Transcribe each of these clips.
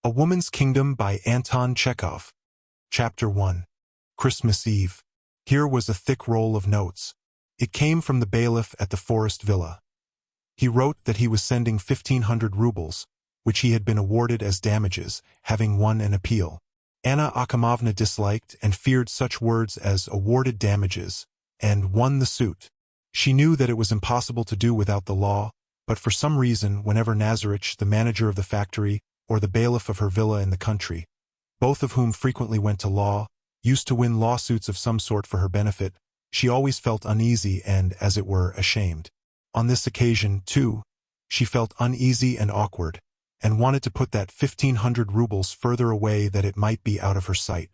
A Woman's Kingdom by Anton Chekhov. Chapter 1. Christmas Eve. Here was a thick roll of notes. It came from the bailiff at the forest villa. He wrote that he was sending 1,500 rubles, which he had been awarded as damages, having won an appeal. Anna Akimovna disliked and feared such words as awarded damages and won the suit. She knew that it was impossible to do without the law, but for some reason whenever Nazarich, the manager of the factory, or the bailiff of her villa in the country, both of whom frequently went to law, used to win lawsuits of some sort for her benefit, she always felt uneasy and, as it were, ashamed. On this occasion, too, she felt uneasy and awkward, and wanted to put that 1,500 rubles further away that it might be out of her sight.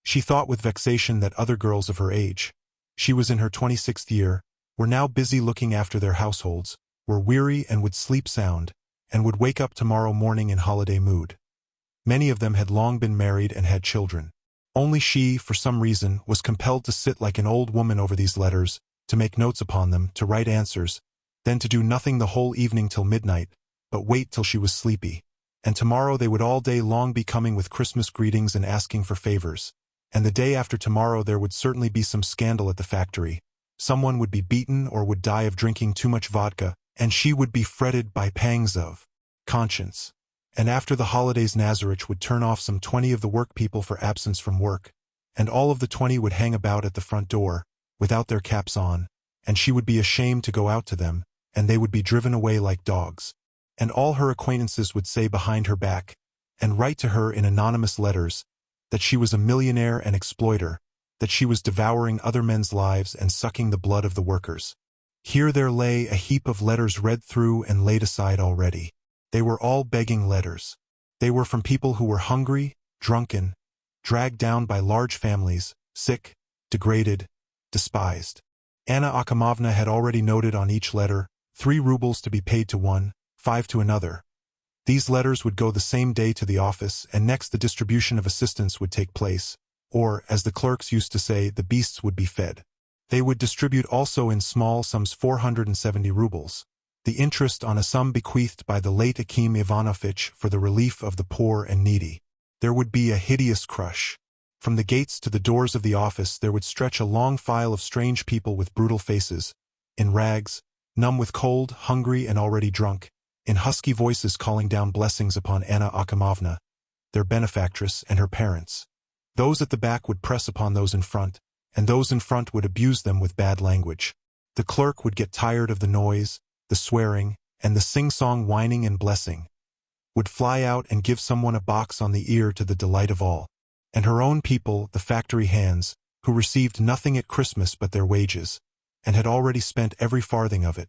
She thought with vexation that other girls of her age, she was in her 26th year, were now busy looking after their households, were weary and would sleep sound, and would wake up tomorrow morning in holiday mood. Many of them had long been married and had children. Only she, for some reason, was compelled to sit like an old woman over these letters, to make notes upon them, to write answers, then to do nothing the whole evening till midnight, but wait till she was sleepy. And tomorrow they would all day long be coming with Christmas greetings and asking for favors. And the day after tomorrow there would certainly be some scandal at the factory. Someone would be beaten or would die of drinking too much vodka, and she would be fretted by pangs of conscience. And after the holidays Nazarich would turn off some 20 of the workpeople for absence from work, and all of the 20 would hang about at the front door, without their caps on, and she would be ashamed to go out to them, and they would be driven away like dogs. And all her acquaintances would say behind her back, and write to her in anonymous letters, that she was a millionaire and exploiter, that she was devouring other men's lives and sucking the blood of the workers. Here there lay a heap of letters read through and laid aside already. They were all begging letters. They were from people who were hungry, drunken, dragged down by large families, sick, degraded, despised. Anna Akimovna had already noted on each letter, 3 rubles to be paid to one, 5 to another. These letters would go the same day to the office, and next the distribution of assistance would take place, or, as the clerks used to say, the beasts would be fed. They would distribute also in small sums 470 rubles, the interest on a sum bequeathed by the late Akim Ivanovitch for the relief of the poor and needy. There would be a hideous crush. From the gates to the doors of the office there would stretch a long file of strange people with brutal faces, in rags, numb with cold, hungry and already drunk, in husky voices calling down blessings upon Anna Akimovna, their benefactress, and her parents. Those at the back would press upon those in front, and those in front would abuse them with bad language. The clerk would get tired of the noise, the swearing, and the sing-song whining and blessing, would fly out and give someone a box on the ear to the delight of all. And her own people, the factory hands, who received nothing at Christmas but their wages, and had already spent every farthing of it,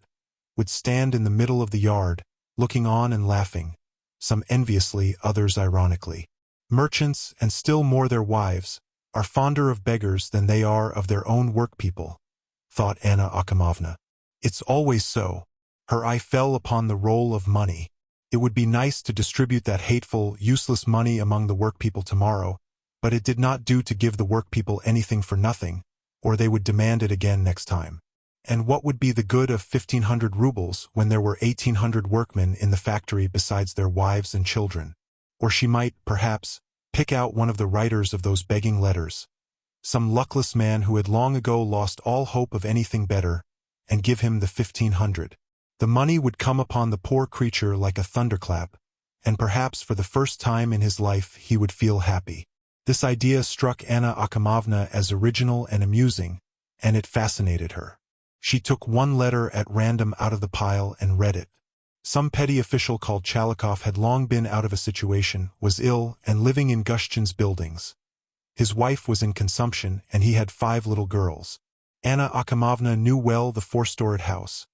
would stand in the middle of the yard, looking on and laughing, some enviously, others ironically. Merchants, and still more their wives, are fonder of beggars than they are of their own workpeople, thought Anna Akimovna. It's always so. Her eye fell upon the roll of money. It would be nice to distribute that hateful, useless money among the workpeople tomorrow, but it did not do to give the workpeople anything for nothing, or they would demand it again next time. And what would be the good of 1,500 rubles when there were 1,800 workmen in the factory besides their wives and children? Or she might, perhaps, pick out one of the writers of those begging letters, some luckless man who had long ago lost all hope of anything better, and give him the 1,500. The money would come upon the poor creature like a thunderclap, and perhaps for the first time in his life he would feel happy. This idea struck Anna Akimovna as original and amusing, and it fascinated her. She took one letter at random out of the pile and read it. Some petty official called Chalikov had long been out of a situation, was ill, and living in Gushchin's buildings. His wife was in consumption, and he had 5 little girls. Anna Akimovna knew well the 4-storied house,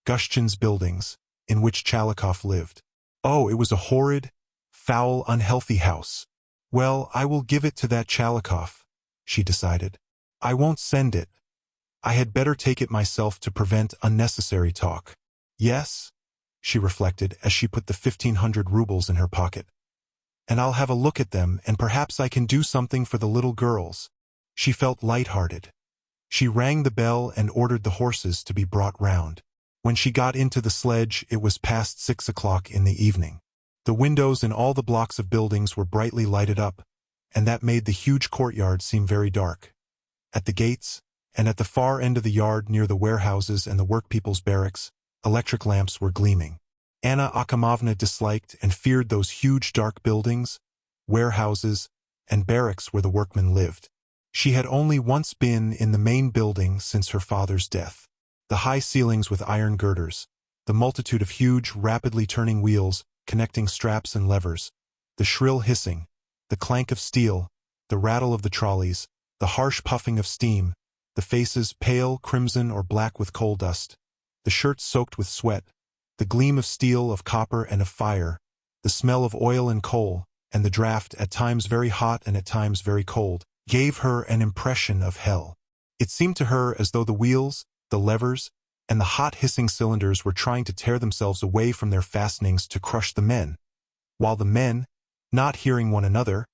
Gushchin's buildings, in which Chalikov lived. Oh, it was a horrid, foul, unhealthy house. Well, I will give it to that Chalikov, she decided. I won't send it. I had better take it myself to prevent unnecessary talk. Yes, she reflected as she put the 1,500 rubles in her pocket. And I'll have a look at them, and perhaps I can do something for the little girls. She felt light-hearted. She rang the bell and ordered the horses to be brought round. When she got into the sledge, it was past 6 o'clock in the evening. The windows in all the blocks of buildings were brightly lighted up, and that made the huge courtyard seem very dark. At the gates, and at the far end of the yard near the warehouses and the workpeople's barracks, electric lamps were gleaming. Anna Akimovna disliked and feared those huge dark buildings, warehouses, and barracks where the workmen lived. She had only once been in the main building since her father's death. The high ceilings with iron girders, the multitude of huge, rapidly turning wheels, connecting straps and levers, the shrill hissing, the clank of steel, the rattle of the trolleys, the harsh puffing of steam, the faces pale, crimson, or black with coal dust, the shirts soaked with sweat, the gleam of steel, of copper, and of fire, the smell of oil and coal, and the draught, at times very hot and at times very cold, gave her an impression of hell. It seemed to her as though the wheels, the levers, and the hot hissing cylinders were trying to tear themselves away from their fastenings to crush the men, while the men, not hearing one another,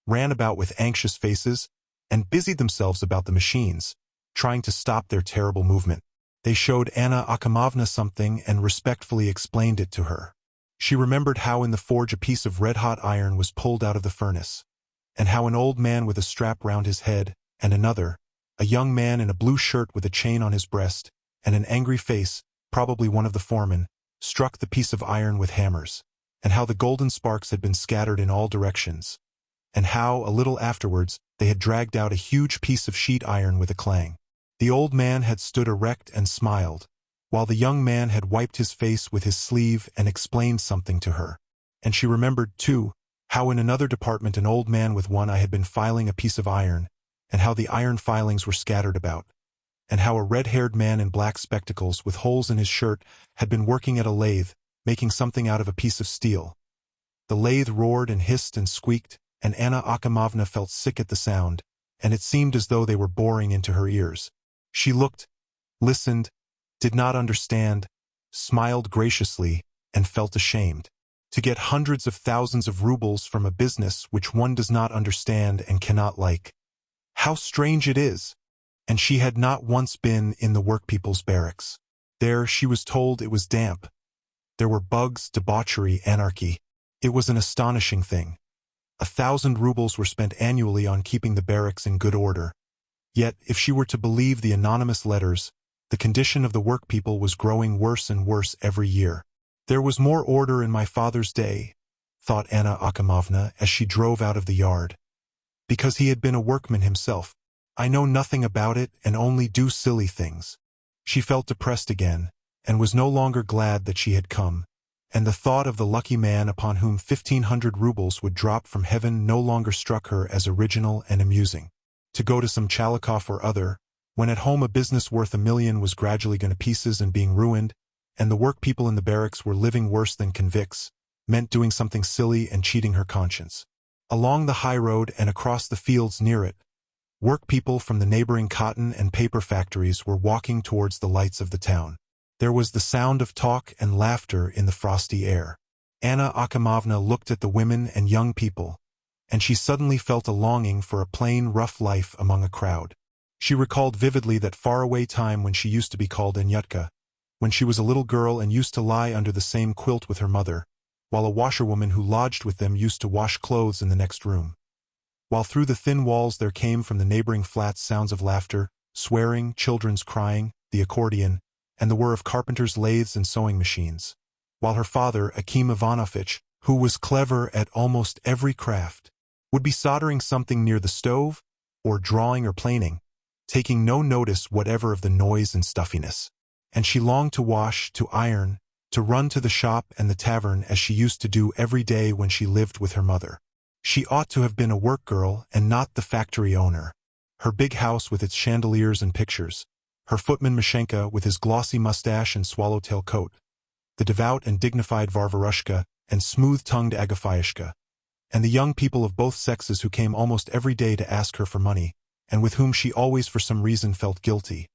ran about with anxious faces and busied themselves about the machines, trying to stop their terrible movement. They showed Anna Akimovna something and respectfully explained it to her. She remembered how in the forge a piece of red-hot iron was pulled out of the furnace, and how an old man with a strap round his head, and another, a young man in a blue shirt with a chain on his breast, and an angry face, probably one of the foremen, struck the piece of iron with hammers, and how the golden sparks had been scattered in all directions, and how, a little afterwards, they had dragged out a huge piece of sheet iron with a clang. The old man had stood erect and smiled, while the young man had wiped his face with his sleeve and explained something to her. And she remembered, too, how in another department an old man with one eye had been filing a piece of iron, and how the iron filings were scattered about, and how a red-haired man in black spectacles with holes in his shirt had been working at a lathe, making something out of a piece of steel. The lathe roared and hissed and squeaked, and Anna Akimovna felt sick at the sound, and it seemed as though they were boring into her ears. She looked, listened, did not understand, smiled graciously, and felt ashamed. To get hundreds of thousands of rubles from a business which one does not understand and cannot like. How strange it is! And she had not once been in the workpeople's barracks. There, she was told, it was damp. There were bugs, debauchery, anarchy. It was an astonishing thing. 1,000 rubles were spent annually on keeping the barracks in good order. Yet, if she were to believe the anonymous letters, the condition of the workpeople was growing worse and worse every year. There was more order in my father's day, thought Anna Akimovna as she drove out of the yard. Because he had been a workman himself. I know nothing about it and only do silly things. She felt depressed again, and was no longer glad that she had come, and the thought of the lucky man upon whom 1,500 rubles would drop from heaven no longer struck her as original and amusing. To go to some Chalikov or other, when at home a business worth $1 million was gradually going to pieces and being ruined, and the workpeople in the barracks were living worse than convicts, meant doing something silly and cheating her conscience. Along the high road and across the fields near it, workpeople from the neighboring cotton and paper factories were walking towards the lights of the town. There was the sound of talk and laughter in the frosty air. Anna Akimovna looked at the women and young people, and she suddenly felt a longing for a plain, rough life among a crowd. She recalled vividly that faraway time when she used to be called Anyutka, when she was a little girl and used to lie under the same quilt with her mother, while a washerwoman who lodged with them used to wash clothes in the next room. While through the thin walls there came from the neighboring flats sounds of laughter, swearing, children's crying, the accordion, and the whir of carpenters' lathes and sewing machines. While her father, Akim Ivanovitch, who was clever at almost every craft, would be soldering something near the stove, or drawing or planing, taking no notice whatever of the noise and stuffiness. And she longed to wash, to iron, to run to the shop and the tavern as she used to do every day when she lived with her mother. She ought to have been a work girl and not the factory owner. Her big house with its chandeliers and pictures, her footman Mashenka with his glossy mustache and swallowtail coat, the devout and dignified Varvarushka and smooth-tongued Agafyashka, and the young people of both sexes who came almost every day to ask her for money, and with whom she always for some reason felt guilty,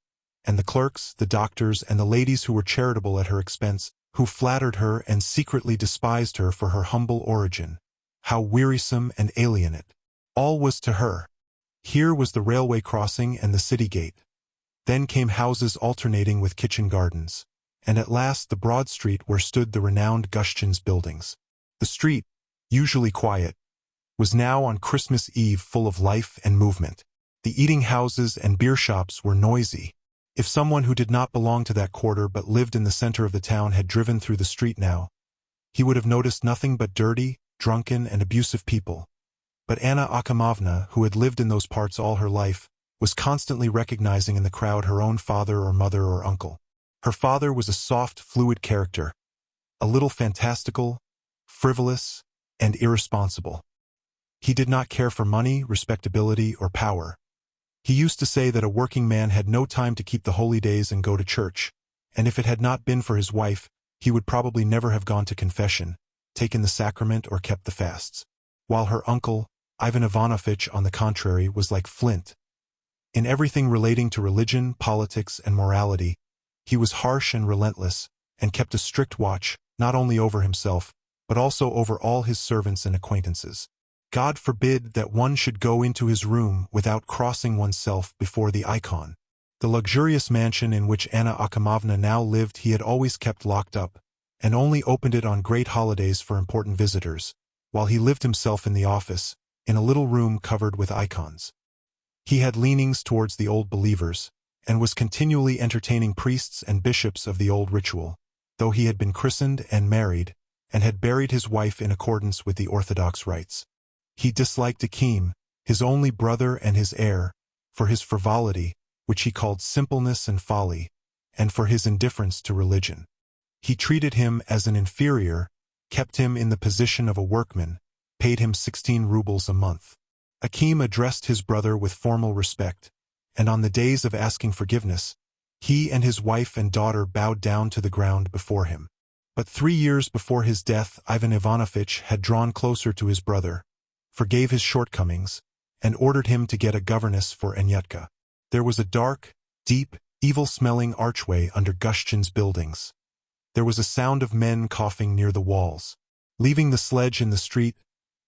and the clerks, the doctors, and the ladies who were charitable at her expense, who flattered her and secretly despised her for her humble origin. How wearisome and alien it all was to her. Here was the railway crossing and the city gate. Then came houses alternating with kitchen gardens, and at last the broad street where stood the renowned Gushchin's buildings. The street, usually quiet, was now on Christmas Eve full of life and movement. The eating houses and beer shops were noisy. If someone who did not belong to that quarter but lived in the center of the town had driven through the street now, he would have noticed nothing but dirty, drunken, and abusive people. But Anna Akimovna, who had lived in those parts all her life, was constantly recognizing in the crowd her own father or mother or uncle. Her father was a soft, fluid character, a little fantastical, frivolous, and irresponsible. He did not care for money, respectability, or power. He used to say that a working man had no time to keep the holy days and go to church, and if it had not been for his wife, he would probably never have gone to confession, taken the sacrament, or kept the fasts. While her uncle, Ivan Ivanovich, on the contrary, was like flint. In everything relating to religion, politics, and morality, he was harsh and relentless, and kept a strict watch, not only over himself, but also over all his servants and acquaintances. God forbid that one should go into his room without crossing oneself before the icon. The luxurious mansion in which Anna Akimovna now lived he had always kept locked up, and only opened it on great holidays for important visitors, while he lived himself in the office, in a little room covered with icons. He had leanings towards the old believers, and was continually entertaining priests and bishops of the old ritual, though he had been christened and married, and had buried his wife in accordance with the Orthodox rites. He disliked Akim, his only brother and his heir, for his frivolity, which he called simpleness and folly, and for his indifference to religion. He treated him as an inferior, kept him in the position of a workman, paid him 16 rubles a month. Akim addressed his brother with formal respect, and on the days of asking forgiveness, he and his wife and daughter bowed down to the ground before him. But 3 years before his death, Ivan Ivanovich had drawn closer to his brother, forgave his shortcomings, and ordered him to get a governess for Anyetka. There was a dark, deep, evil-smelling archway under Gushchin's buildings. There was a sound of men coughing near the walls. Leaving the sledge in the street,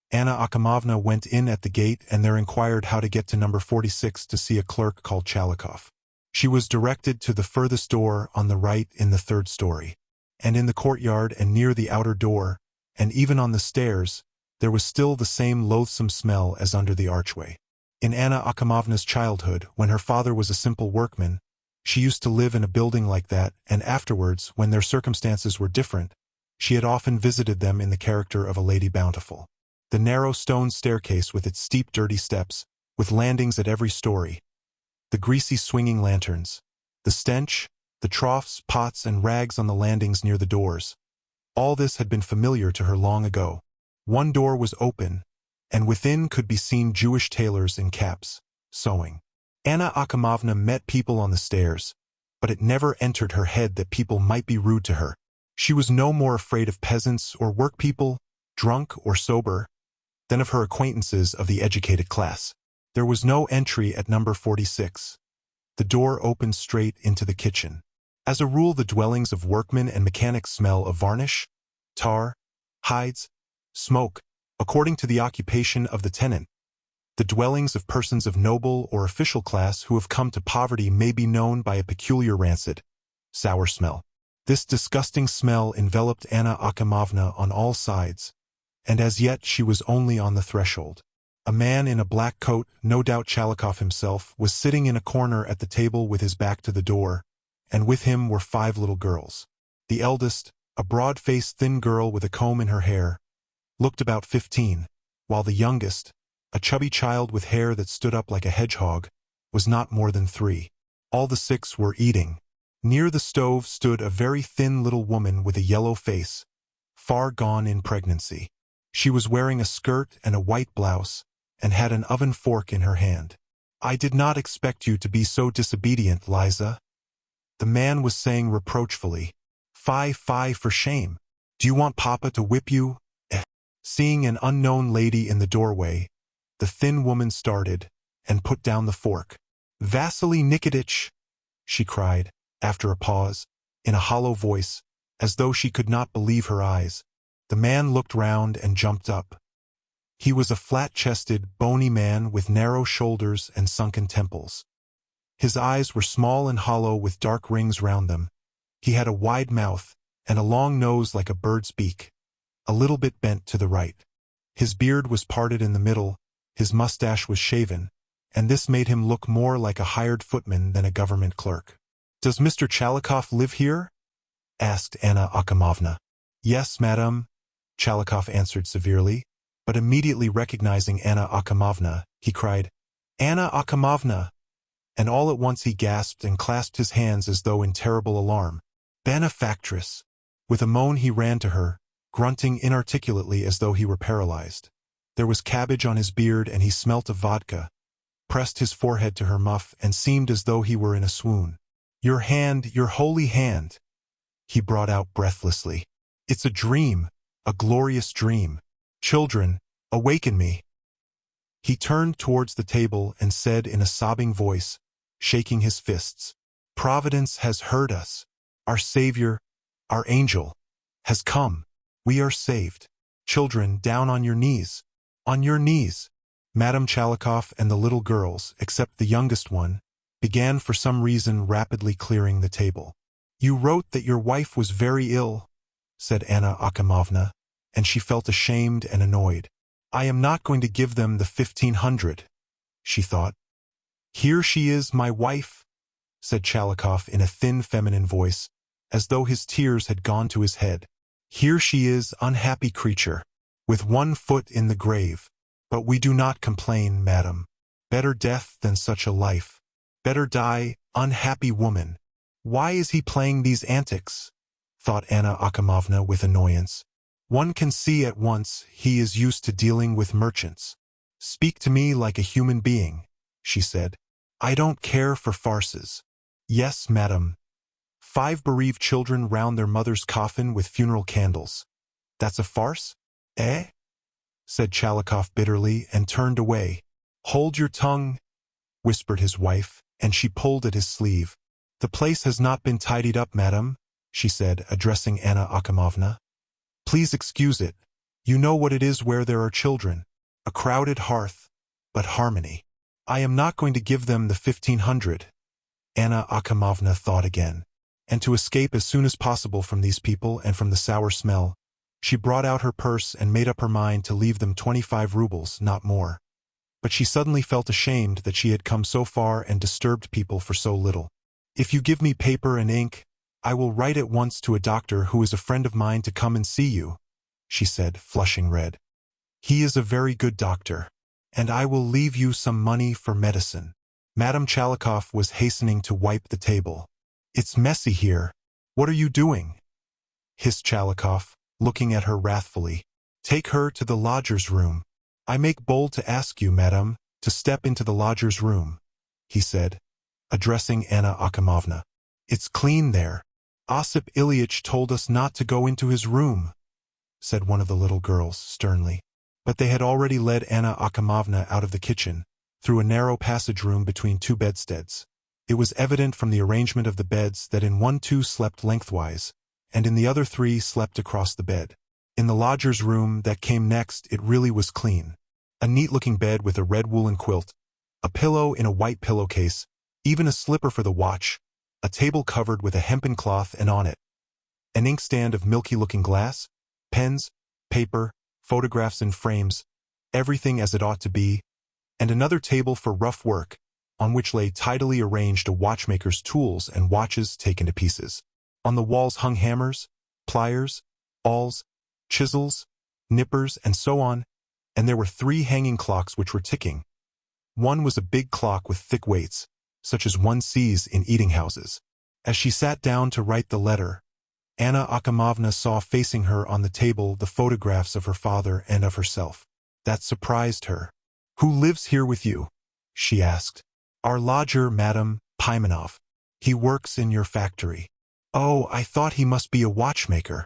Anna Akimovna went in at the gate and there inquired how to get to number 46 to see a clerk called Chalikov. She was directed to the furthest door on the right in the 3rd story. And in the courtyard and near the outer door, and even on the stairs, there was still the same loathsome smell as under the archway. In Anna Akimovna's childhood, when her father was a simple workman, she used to live in a building like that, and afterwards, when their circumstances were different, she had often visited them in the character of a Lady Bountiful. The narrow stone staircase with its steep dirty steps, with landings at every story, the greasy swinging lanterns, the stench, the troughs, pots, and rags on the landings near the doors, all this had been familiar to her long ago. One door was open, and within could be seen Jewish tailors in caps, sewing. Anna Akimovna met people on the stairs, but it never entered her head that people might be rude to her. She was no more afraid of peasants or workpeople, drunk or sober, than of her acquaintances of the educated class. There was no entry at number 46. The door opened straight into the kitchen. As a rule, the dwellings of workmen and mechanics smell of varnish, tar, hides, smoke, according to the occupation of the tenant. The dwellings of persons of noble or official class who have come to poverty may be known by a peculiar rancid, sour smell. This disgusting smell enveloped Anna Akimovna on all sides, and as yet she was only on the threshold. A man in a black coat, no doubt Chalikov himself, was sitting in a corner at the table with his back to the door, and with him were 5 little girls. The eldest, a broad-faced thin girl with a comb in her hair, looked about 15, while the youngest, a chubby child with hair that stood up like a hedgehog, was not more than 3. All the 6 were eating. Near the stove stood a very thin little woman with a yellow face, far gone in pregnancy. She was wearing a skirt and a white blouse, and had an oven fork in her hand. "I did not expect you to be so disobedient, Liza," the man was saying reproachfully. "Fie, fie, for shame. Do you want Papa to whip you?" Seeing an unknown lady in the doorway, the thin woman started, and put down the fork. "Vasily Nikitich," she cried, after a pause, in a hollow voice, as though she could not believe her eyes. The man looked round and jumped up. He was a flat-chested, bony man with narrow shoulders and sunken temples. His eyes were small and hollow with dark rings round them. He had a wide mouth, and a long nose like a bird's beak. a little bit bent to the right. His beard was parted in the middle, his mustache was shaven, and this made him look more like a hired footman than a government clerk. "Does Mr. Chalikov live here?" asked Anna Akimovna. "Yes, madam," Chalikov answered severely, but immediately recognizing Anna Akimovna, he cried, "Anna Akimovna!" And all at once he gasped and clasped his hands as though in terrible alarm. "Benefactress!" With a moan he ran to her, grunting inarticulately as though he were paralyzed. There was cabbage on his beard and he smelt of vodka, pressed his forehead to her muff and seemed as though he were in a swoon. "Your hand, your holy hand!" he brought out breathlessly. "It's a dream, a glorious dream. Children, awaken me." He turned towards the table and said in a sobbing voice, shaking his fists, "Providence has heard us. Our Savior, our angel, has come. We are saved. Children, down on your knees. On your knees." Madame Chalikov and the little girls, except the youngest one, began for some reason rapidly clearing the table. "You wrote that your wife was very ill," said Anna Akimovna, and she felt ashamed and annoyed. "I am not going to give them the 1,500, she thought. "Here she is, my wife," said Chalikov in a thin feminine voice, as though his tears had gone to his head. "Here she is, unhappy creature, with one foot in the grave. But we do not complain, madam. Better death than such a life. Better die, unhappy woman." "Why is he playing these antics?" thought Anna Akimovna with annoyance. "One can see at once he is used to dealing with merchants." "Speak to me like a human being," she said. "I don't care for farces." "Yes, madam. 5 bereaved children round their mother's coffin with funeral candles. That's a farce? Eh?" said Chalikov bitterly and turned away. "Hold your tongue," whispered his wife, and she pulled at his sleeve. "The place has not been tidied up, madam," she said, addressing Anna Akimovna. "Please excuse it. You know what it is where there are children. A crowded hearth, but harmony. I am not going to give them the 1,500. Anna Akimovna thought again. And to escape as soon as possible from these people and from the sour smell, she brought out her purse and made up her mind to leave them 25 rubles, not more. But she suddenly felt ashamed that she had come so far and disturbed people for so little. "If you give me paper and ink, I will write at once to a doctor who is a friend of mine to come and see you," she said, flushing red. "He is a very good doctor, and I will leave you some money for medicine." Madame Chalikov was hastening to wipe the table. "It's messy here. What are you doing?" hissed Chalikov, looking at her wrathfully. "Take her to the lodger's room." "I make bold to ask you, madam, to step into the lodger's room," he said, addressing Anna Akimovna. "It's clean there." "Osip Ilyich told us not to go into his room," said one of the little girls sternly. But they had already led Anna Akimovna out of the kitchen, through a narrow passage room between 2 bedsteads. It was evident from the arrangement of the beds that in one 2 slept lengthwise, and in the other 3 slept across the bed. In the lodger's room that came next it really was clean. A neat-looking bed with a red woolen quilt, a pillow in a white pillowcase, even a slipper for the watch, a table covered with a hempen cloth and on it an inkstand of milky-looking glass, pens, paper, photographs in frames, everything as it ought to be, and another table for rough work, on which lay tidily arranged a watchmaker's tools and watches taken to pieces. On the walls hung hammers, pliers, awls, chisels, nippers, and so on, and there were 3 hanging clocks which were ticking. One was a big clock with thick weights, such as one sees in eating-houses. As she sat down to write the letter, Anna Akimovna saw facing her on the table the photographs of her father and of herself. That surprised her. "Who lives here with you?" she asked. "Our lodger, Madame Pimenov. He works in your factory." "Oh, I thought he must be a watchmaker."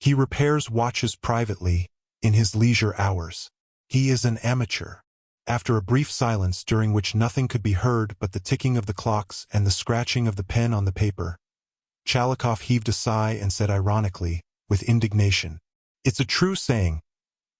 "He repairs watches privately, in his leisure hours. He is an amateur." After a brief silence during which nothing could be heard but the ticking of the clocks and the scratching of the pen on the paper, Chalikov heaved a sigh and said ironically, with indignation, "It's a true saying,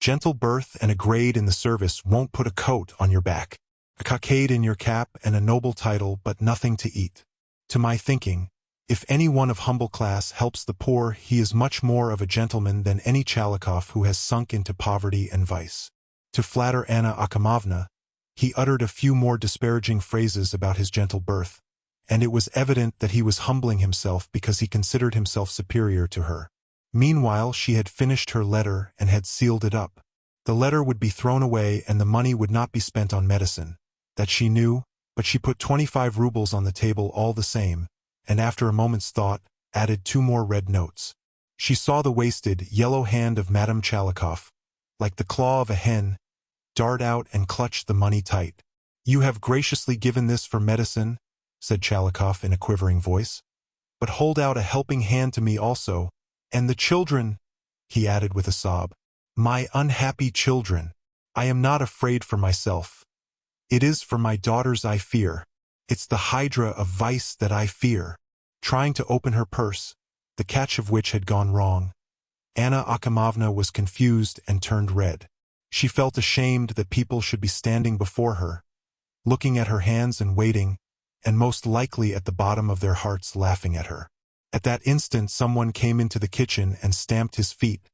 gentle birth and a grade in the service won't put a coat on your back, a cockade in your cap and a noble title but nothing to eat. To my thinking, If any one of humble class helps the poor, he is much more of a gentleman than any Chalikov who has sunk into poverty and vice. To flatter Anna Akimovna, he uttered a few more disparaging phrases about his gentle birth, and it was evident that he was humbling himself because he considered himself superior to her. Meanwhile, she had finished her letter and had sealed it up. The letter would be thrown away and the money would not be spent on medicine. That she knew, but she put 25 rubles on the table all the same, and after a moment's thought, added 2 more red notes. She saw the wasted, yellow hand of Madame Chalikov, like the claw of a hen, dart out and clutch the money tight. "You have graciously given this for medicine," said Chalikov in a quivering voice. "But hold out a helping hand to me also, and the children," he added with a sob. "My unhappy children. I am not afraid for myself. It is for my daughters I fear. It's the hydra of vice that I fear." Trying to open her purse, the catch of which had gone wrong, Anna Akimovna was confused and turned red. She felt ashamed that people should be standing before her, looking at her hands and waiting, and most likely at the bottom of their hearts laughing at her. At that instant someone came into the kitchen and stamped his feet,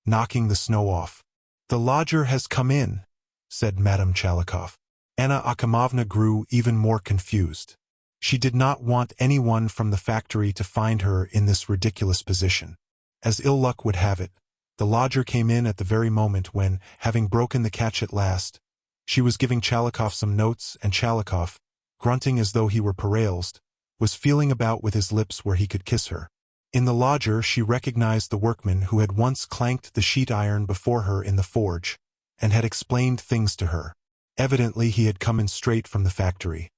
knocking the snow off. "The lodger has come in," said Madame Chalikov. Anna Akimovna grew even more confused. She did not want anyone from the factory to find her in this ridiculous position. As ill luck would have it, the lodger came in at the very moment when, having broken the catch at last, she was giving Chalikov some notes, and Chalikov, grunting as though he were paralyzed, was feeling about with his lips where he could kiss her. In the lodger she recognized the workman who had once clanked the sheet iron before her in the forge, and had explained things to her. Evidently he had come in straight from the factory.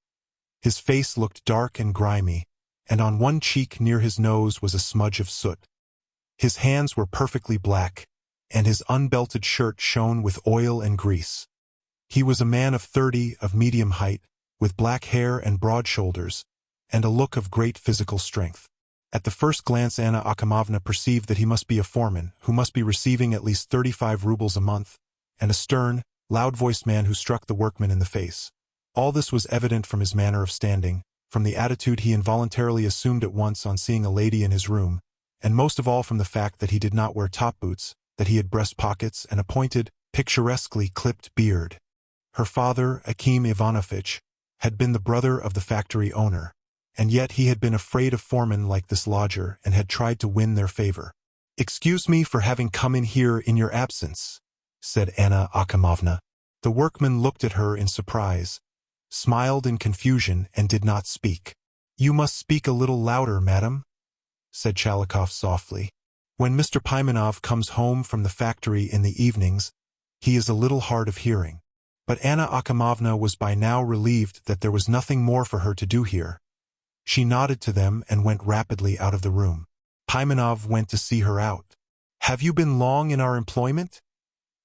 His face looked dark and grimy, and on one cheek near his nose was a smudge of soot. His hands were perfectly black, and his unbelted shirt shone with oil and grease. He was a man of 30, of medium height, with black hair and broad shoulders, and a look of great physical strength. At the first glance Anna Akimovna perceived that he must be a foreman, who must be receiving at least 35 rubles a month, and a stern, loud-voiced man who struck the workman in the face. All this was evident from his manner of standing, from the attitude he involuntarily assumed at once on seeing a lady in his room, and most of all from the fact that he did not wear top boots, that he had breast pockets and a pointed, picturesquely clipped beard. Her father, Akim Ivanovitch, had been the brother of the factory owner, and yet he had been afraid of foremen like this lodger and had tried to win their favor. "Excuse me for having come in here in your absence," said Anna Akimovna. The workman looked at her in surprise, smiled in confusion, and did not speak. "You must speak a little louder, madam," said Chalikov softly. "When Mr. Pimenov comes home from the factory in the evenings, he is a little hard of hearing." But Anna Akimovna was by now relieved that there was nothing more for her to do here. She nodded to them and went rapidly out of the room. Pimenov went to see her out. "Have you been long in our employment?"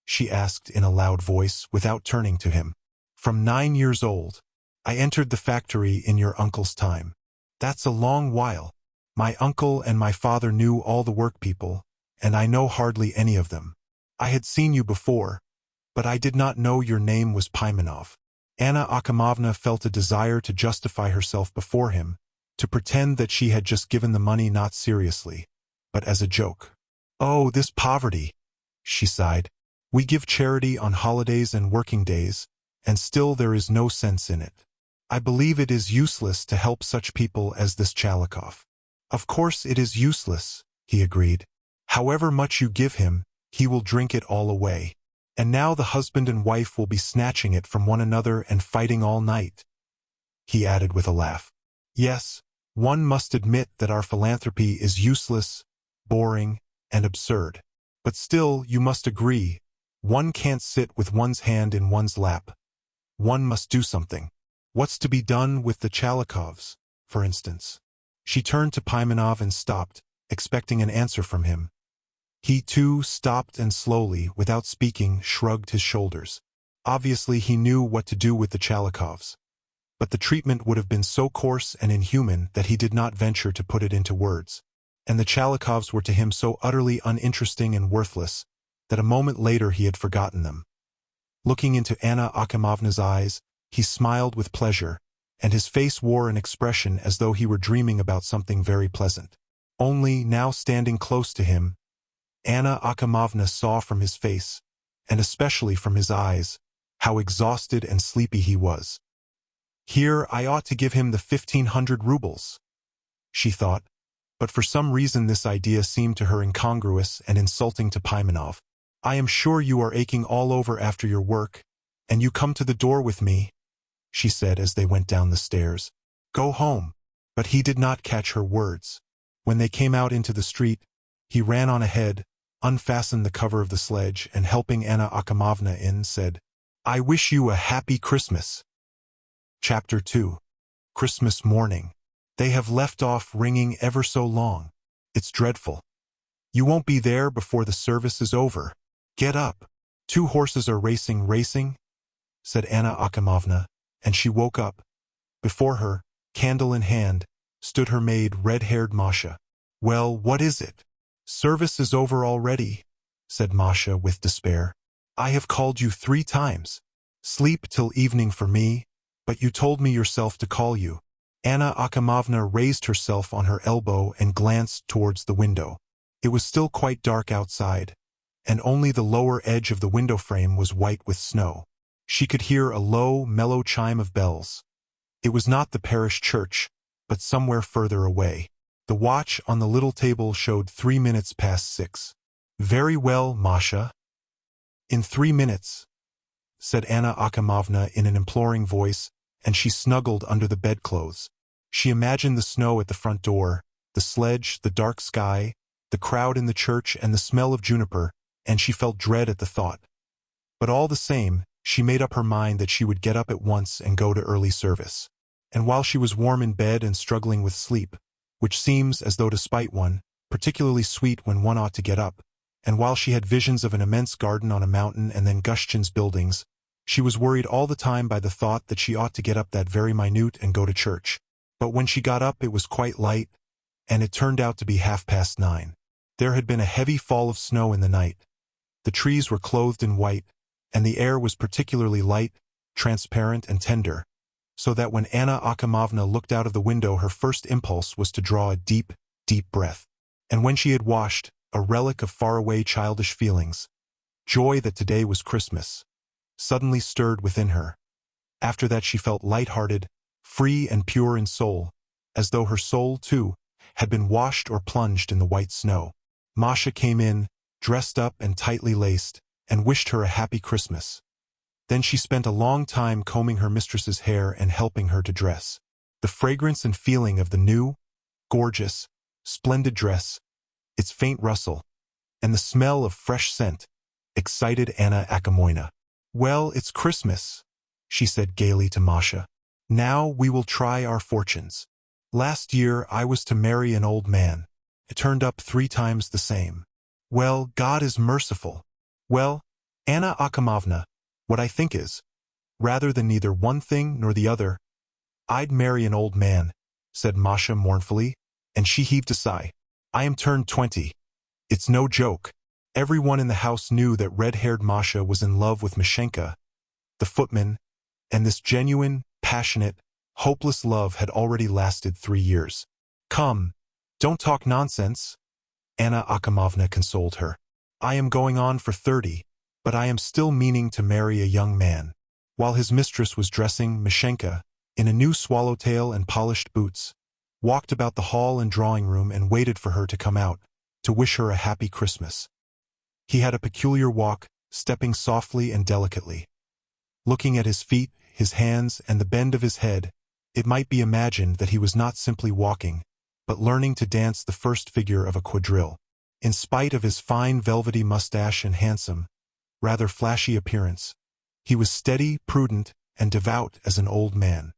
she asked in a loud voice, without turning to him. "From 9 years old. I entered the factory in your uncle's time." "That's a long while. My uncle and my father knew all the workpeople, and I know hardly any of them. I had seen you before, but I did not know your name was Pimenov." Anna Akimovna felt a desire to justify herself before him, to pretend that she had just given the money not seriously, but as a joke. "Oh, this poverty," she sighed. "We give charity on holidays and working days, and still there is no sense in it. I believe it is useless to help such people as this Chalikov." "Of course it is useless," he agreed. "However much you give him, he will drink it all away. And now the husband and wife will be snatching it from one another and fighting all night," he added with a laugh. "Yes, one must admit that our philanthropy is useless, boring, and absurd. But still, you must agree, one can't sit with one's hand in one's lap. One must do something. What's to be done with the Chalikovs, for instance?" She turned to Pimenov and stopped, expecting an answer from him. He too stopped and slowly, without speaking, shrugged his shoulders. Obviously he knew what to do with the Chalikovs, but the treatment would have been so coarse and inhuman that he did not venture to put it into words. And the Chalikovs were to him so utterly uninteresting and worthless that a moment later he had forgotten them. Looking into Anna Akimovna's eyes, he smiled with pleasure, and his face wore an expression as though he were dreaming about something very pleasant. Only, now standing close to him, Anna Akimovna saw from his face, and especially from his eyes, how exhausted and sleepy he was. Here I ought to give him the 1,500 rubles, she thought, but for some reason this idea seemed to her incongruous and insulting to Pimenov. I am sure you are aching all over after your work, and you come to the door with me, she said as they went down the stairs. Go home. But he did not catch her words. When they came out into the street, he ran on ahead, unfastened the cover of the sledge, and helping Anna Akimovna in, said, I wish you a happy Christmas. Chapter 2. Christmas morning. They have left off ringing ever so long. It's dreadful. You won't be there before the service is over. Get up. 2 horses are racing, said Anna Akimovna, and she woke up. Before her, candle in hand, stood her maid, red-haired Masha. Well, what is it? Service is over already, said Masha with despair. I have called you 3 times. Sleep till evening for me, but you told me yourself to call you. Anna Akimovna raised herself on her elbow and glanced towards the window. It was still quite dark outside, and only the lower edge of the window frame was white with snow. She could hear a low, mellow chime of bells. It was not the parish church, but somewhere further away. The watch on the little table showed 3 minutes past 6. Very well, Masha. In 3 minutes, said Anna Akimovna in an imploring voice, and she snuggled under the bedclothes. She imagined the snow at the front door, the sledge, the dark sky, the crowd in the church, and the smell of juniper, and she felt dread at the thought. But all the same, she made up her mind that she would get up at once and go to early service. And while she was warm in bed and struggling with sleep, which seems as though to spite one, particularly sweet when one ought to get up, and while she had visions of an immense garden on a mountain and then Gushchin's buildings, she was worried all the time by the thought that she ought to get up that very minute and go to church. But when she got up it was quite light, and it turned out to be 9:30. There had been a heavy fall of snow in the night. The trees were clothed in white, and the air was particularly light, transparent, and tender, so that when Anna Akimovna looked out of the window her first impulse was to draw a deep, deep breath. And when she had washed, a relic of faraway childish feelings, joy that today was Christmas, suddenly stirred within her. After that she felt light-hearted, free and pure in soul, as though her soul, too, had been washed or plunged in the white snow. Masha came in, dressed up and tightly laced, and wished her a happy Christmas. Then she spent a long time combing her mistress's hair and helping her to dress. The fragrance and feeling of the new, gorgeous, splendid dress, its faint rustle, and the smell of fresh scent, excited Anna Akimovna. Well, it's Christmas, she said gaily to Masha. Now we will try our fortunes. Last year I was to marry an old man. It turned up 3 times the same. Well, God is merciful. Well, Anna Akimovna, what I think is, rather than neither one thing nor the other, I'd marry an old man, said Masha mournfully, and she heaved a sigh. I am turned 20. It's no joke. Everyone in the house knew that red-haired Masha was in love with Mashenka, the footman, and this genuine, passionate, hopeless love had already lasted 3 years. Come, don't talk nonsense, Anna Akimovna consoled her. I am going on for 30, but I am still meaning to marry a young man. While his mistress was dressing, Mashenka, in a new swallowtail and polished boots, walked about the hall and drawing room and waited for her to come out, to wish her a happy Christmas. He had a peculiar walk, stepping softly and delicately. Looking at his feet, his hands, and the bend of his head, it might be imagined that he was not simply walking, but learning to dance the first figure of a quadrille. In spite of his fine velvety mustache and handsome, rather flashy appearance, he was steady, prudent, and devout as an old man.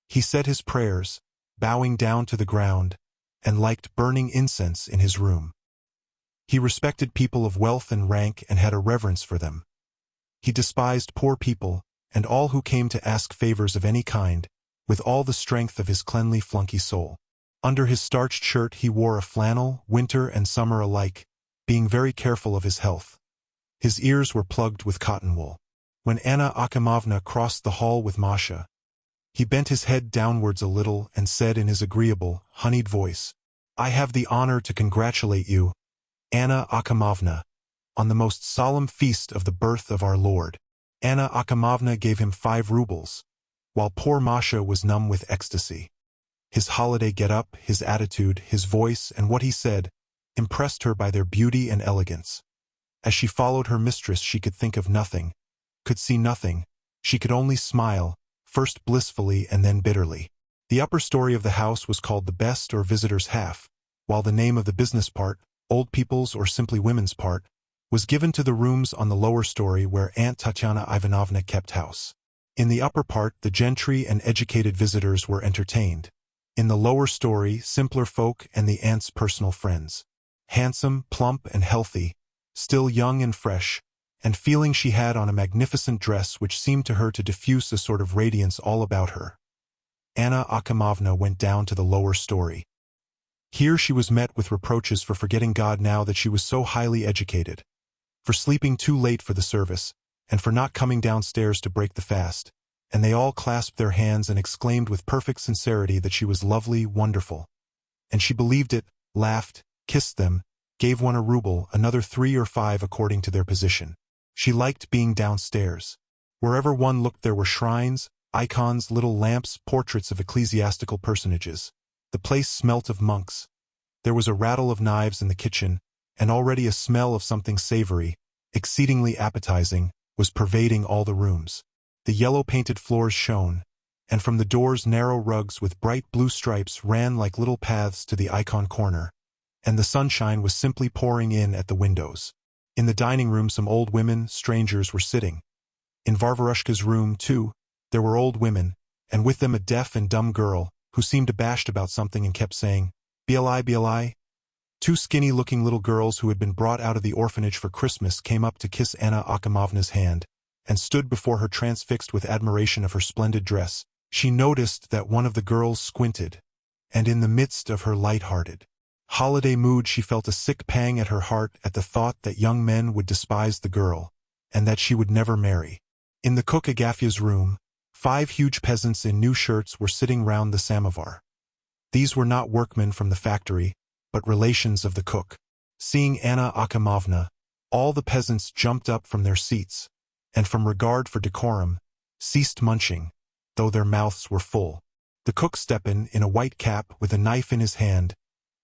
He said his prayers, bowing down to the ground, and liked burning incense in his room. He respected people of wealth and rank and had a reverence for them. He despised poor people and all who came to ask favors of any kind, with all the strength of his cleanly flunky soul. Under his starched shirt he wore a flannel, winter and summer alike, being very careful of his health. His ears were plugged with cotton wool. When Anna Akimovna crossed the hall with Masha, He bent his head downwards a little and said in his agreeable, honeyed voice, "I have the honor to congratulate you, Anna Akimovna, on the most solemn feast of the birth of our Lord." Anna Akimovna gave him 5 rubles, while poor Masha was numb with ecstasy. His holiday get-up, his attitude, his voice, and what he said impressed her by their beauty and elegance. As she followed her mistress, she could think of nothing, could see nothing. She could only smile, first blissfully and then bitterly. The upper story of the house was called the best or visitor's half, while the name of the business part, old people's or simply women's part, was given to the rooms on the lower story where Aunt Tatyana Ivanovna kept house. In the upper part, the gentry and educated visitors were entertained. In the lower story, simpler folk and the aunt's personal friends. Handsome, plump, and healthy, still young and fresh, and feeling she had on a magnificent dress which seemed to her to diffuse a sort of radiance all about her, Anna Akimovna went down to the lower story. Here she was met with reproaches for forgetting God now that she was so highly educated, for sleeping too late for the service, and for not coming downstairs to break the fast, and they all clasped their hands and exclaimed with perfect sincerity that she was lovely, wonderful. And she believed it, laughed, kissed them, gave one a ruble, another 3 or 5 according to their position. She liked being downstairs. Wherever one looked there were shrines, icons, little lamps, portraits of ecclesiastical personages. The place smelt of monks. There was a rattle of knives in the kitchen, and already a smell of something savory, exceedingly appetizing, was pervading all the rooms. The yellow-painted floors shone, and from the doors narrow rugs with bright blue stripes ran like little paths to the icon corner, and the sunshine was simply pouring in at the windows. In the dining room some old women, strangers, were sitting. In Varvarushka's room, too, there were old women, and with them a deaf and dumb girl, who seemed abashed about something and kept saying, "Bli, Bli." 2 skinny-looking little girls who had been brought out of the orphanage for Christmas came up to kiss Anna Akimovna's hand, and stood before her transfixed with admiration of her splendid dress. She noticed that one of the girls squinted, and in the midst of her light-hearted holiday mood she felt a sick pang at her heart at the thought that young men would despise the girl, and that she would never marry. In the cook Agafya's room, 5 huge peasants in new shirts were sitting round the samovar. These were not workmen from the factory, but relations of the cook. Seeing Anna Akimovna, all the peasants jumped up from their seats, and from regard for decorum, ceased munching, though their mouths were full. The cook Stepan, in a white cap with a knife in his hand,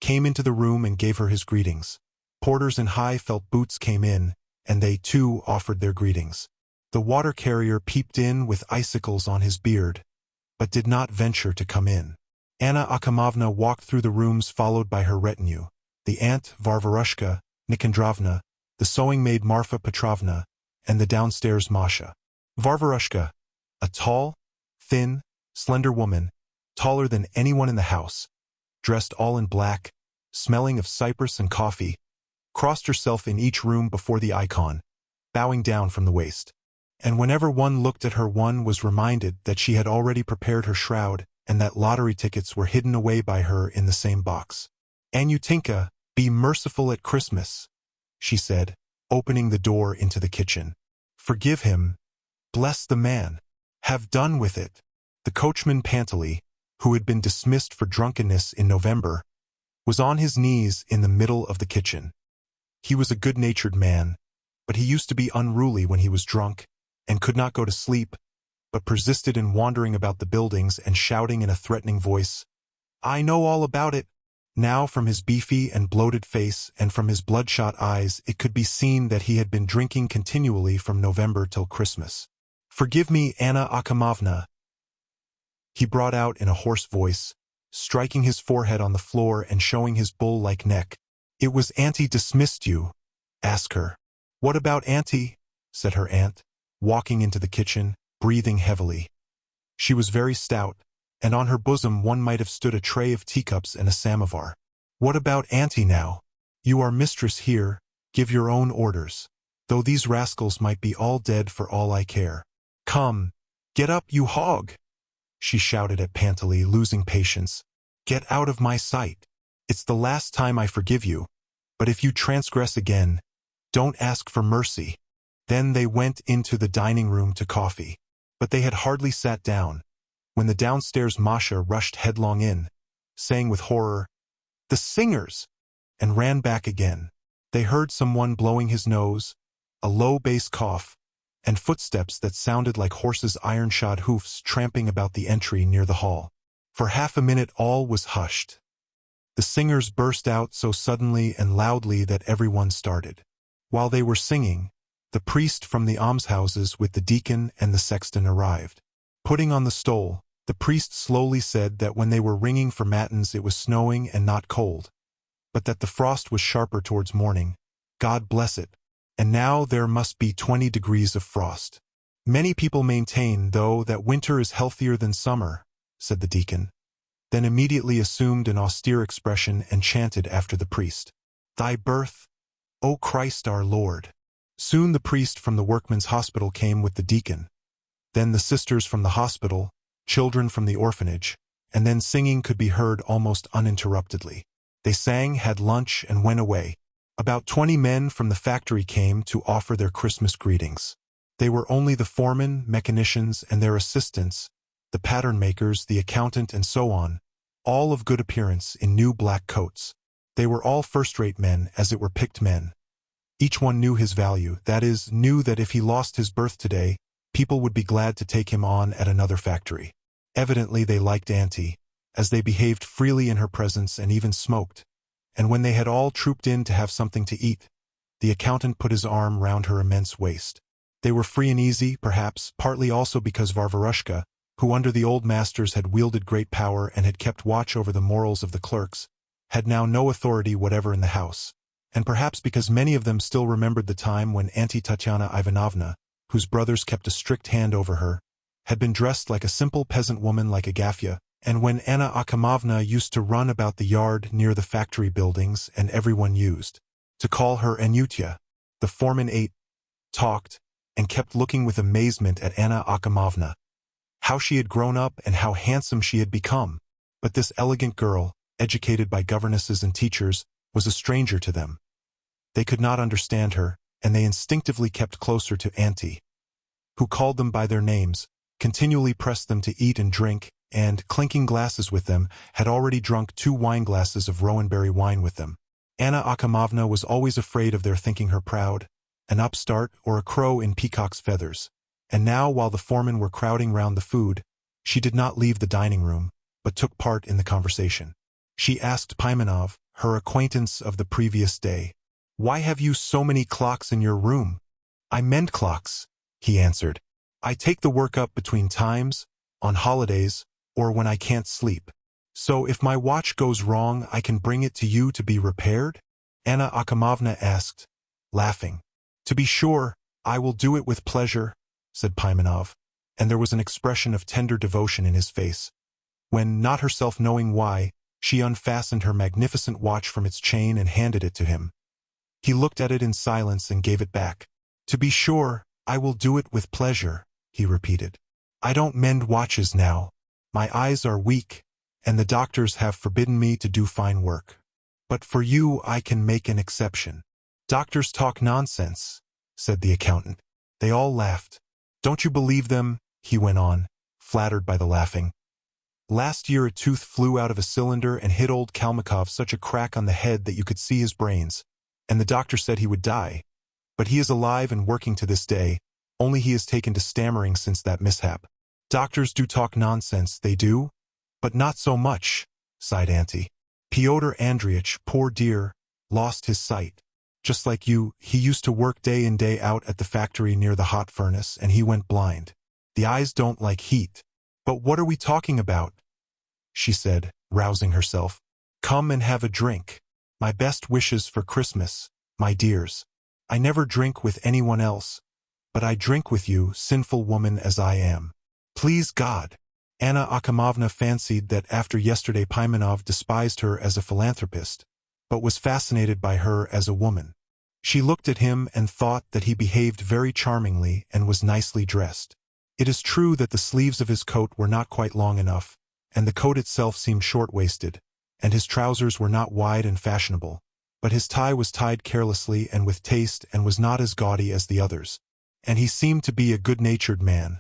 came into the room and gave her his greetings. Porters in high felt boots came in, and they, too, offered their greetings. The water-carrier peeped in with icicles on his beard, but did not venture to come in. Anna Akimovna walked through the rooms followed by her retinue, the aunt Varvarushka Nikandrovna, the sewing-maid Marfa Petrovna, and the downstairs Masha. Varvarushka, a tall, thin, slender woman, taller than anyone in the house, dressed all in black, smelling of cypress and coffee, crossed herself in each room before the icon, bowing down from the waist. And whenever one looked at her one was reminded that she had already prepared her shroud and that lottery tickets were hidden away by her in the same box. "Anyutinka, be merciful at Christmas," she said, opening the door into the kitchen. "Forgive him. Bless the man. Have done with it." The coachman Pantely, who had been dismissed for drunkenness in November, was on his knees in the middle of the kitchen. He was a good-natured man, but he used to be unruly when he was drunk, and could not go to sleep, but persisted in wandering about the buildings and shouting in a threatening voice, "I know all about it." Now from his beefy and bloated face and from his bloodshot eyes it could be seen that he had been drinking continually from November till Christmas. "Forgive me, Anna Akimovna," he brought out in a hoarse voice, striking his forehead on the floor and showing his bull-like neck. "It was Auntie dismissed you. Ask her." "What about Auntie?" said her aunt, walking into the kitchen, breathing heavily. She was very stout, and on her bosom one might have stood a tray of teacups and a samovar. "What about Auntie now? You are mistress here, give your own orders, though these rascals might be all dead for all I care. Come, get up, you hog!" she shouted at Pantely, losing patience. "Get out of my sight. It's the last time I forgive you, but if you transgress again, don't ask for mercy." Then they went into the dining room to coffee. But they had hardly sat down, when the downstairs Masha rushed headlong in, saying with horror, "The singers!" and ran back again. They heard someone blowing his nose, a low bass cough, and footsteps that sounded like horses' iron-shod hoofs tramping about the entry near the hall. For half a minute all was hushed. The singers burst out so suddenly and loudly that everyone started. While they were singing, the priest from the almshouses with the deacon and the sexton arrived. Putting on the stole, the priest slowly said that when they were ringing for matins it was snowing and not cold, but that the frost was sharper towards morning. God bless it. And now there must be 20 degrees of frost. Many people maintain, though, that winter is healthier than summer, said the deacon, then immediately assumed an austere expression and chanted after the priest, "Thy birth, O Christ our Lord." Soon the priest from the workmen's hospital came with the deacon, then the sisters from the hospital, children from the orphanage, and then singing could be heard almost uninterruptedly. They sang, had lunch, and went away. About 20 men from the factory came to offer their Christmas greetings. They were only the foremen, mechanicians, and their assistants, the pattern makers, the accountant, and so on, all of good appearance in new black coats. They were all first-rate men, as it were picked men. Each one knew his value, that is, knew that if he lost his berth today, people would be glad to take him on at another factory. Evidently they liked Auntie, as they behaved freely in her presence and even smoked. And when they had all trooped in to have something to eat, the accountant put his arm round her immense waist. They were free and easy, perhaps, partly also because Varvarushka, who under the old masters had wielded great power and had kept watch over the morals of the clerks, had now no authority whatever in the house, and perhaps because many of them still remembered the time when Auntie Tatyana Ivanovna, whose brothers kept a strict hand over her, had been dressed like a simple peasant woman like Agafya, and when Anna Akimovna used to run about the yard near the factory buildings and everyone used to call her Anyutya. The foreman ate, talked, and kept looking with amazement at Anna Akimovna. How she had grown up and how handsome she had become. But this elegant girl, educated by governesses and teachers, was a stranger to them. They could not understand her, and they instinctively kept closer to Auntie, who called them by their names, continually pressed them to eat and drink, and, clinking glasses with them, had already drunk 2 wine-glasses of Rowanberry wine with them. Anna Akimovna was always afraid of their thinking her proud, an upstart or a crow in peacock's feathers. And now, while the foremen were crowding round the food, she did not leave the dining room, but took part in the conversation. She asked Pimenov, her acquaintance of the previous day, "Why have you so many clocks in your room?" "I mend clocks," he answered. "I take the work up between times, on holidays, or when I can't sleep. So if my watch goes wrong, I can bring it to you to be repaired?" Anna Akimovna asked, laughing. "To be sure, I will do it with pleasure," said Pimenov, and there was an expression of tender devotion in his face, when, not herself knowing why, she unfastened her magnificent watch from its chain and handed it to him. He looked at it in silence and gave it back. "To be sure, I will do it with pleasure," he repeated. "I don't mend watches now. My eyes are weak, and the doctors have forbidden me to do fine work. But for you I can make an exception." "Doctors talk nonsense," said the accountant. They all laughed. "Don't you believe them?" he went on, flattered by the laughing. "Last year a tooth flew out of a cylinder and hit old Kalmikov such a crack on the head that you could see his brains, and the doctor said he would die. But he is alive and working to this day, only he has taken to stammering since that mishap." "Doctors do talk nonsense, they do, but not so much," sighed Auntie. "Pyotr Andreich, poor dear, lost his sight. Just like you, he used to work day in day out at the factory near the hot furnace, and he went blind. The eyes don't like heat. But what are we talking about?" she said, rousing herself. "Come and have a drink. My best wishes for Christmas, my dears. I never drink with anyone else, but I drink with you, sinful woman as I am. Please God." Anna Akimovna fancied that after yesterday Pimenov despised her as a philanthropist, but was fascinated by her as a woman. She looked at him and thought that he behaved very charmingly and was nicely dressed. It is true that the sleeves of his coat were not quite long enough, and the coat itself seemed short-waisted, and his trousers were not wide and fashionable, but his tie was tied carelessly and with taste and was not as gaudy as the others, and he seemed to be a good-natured man,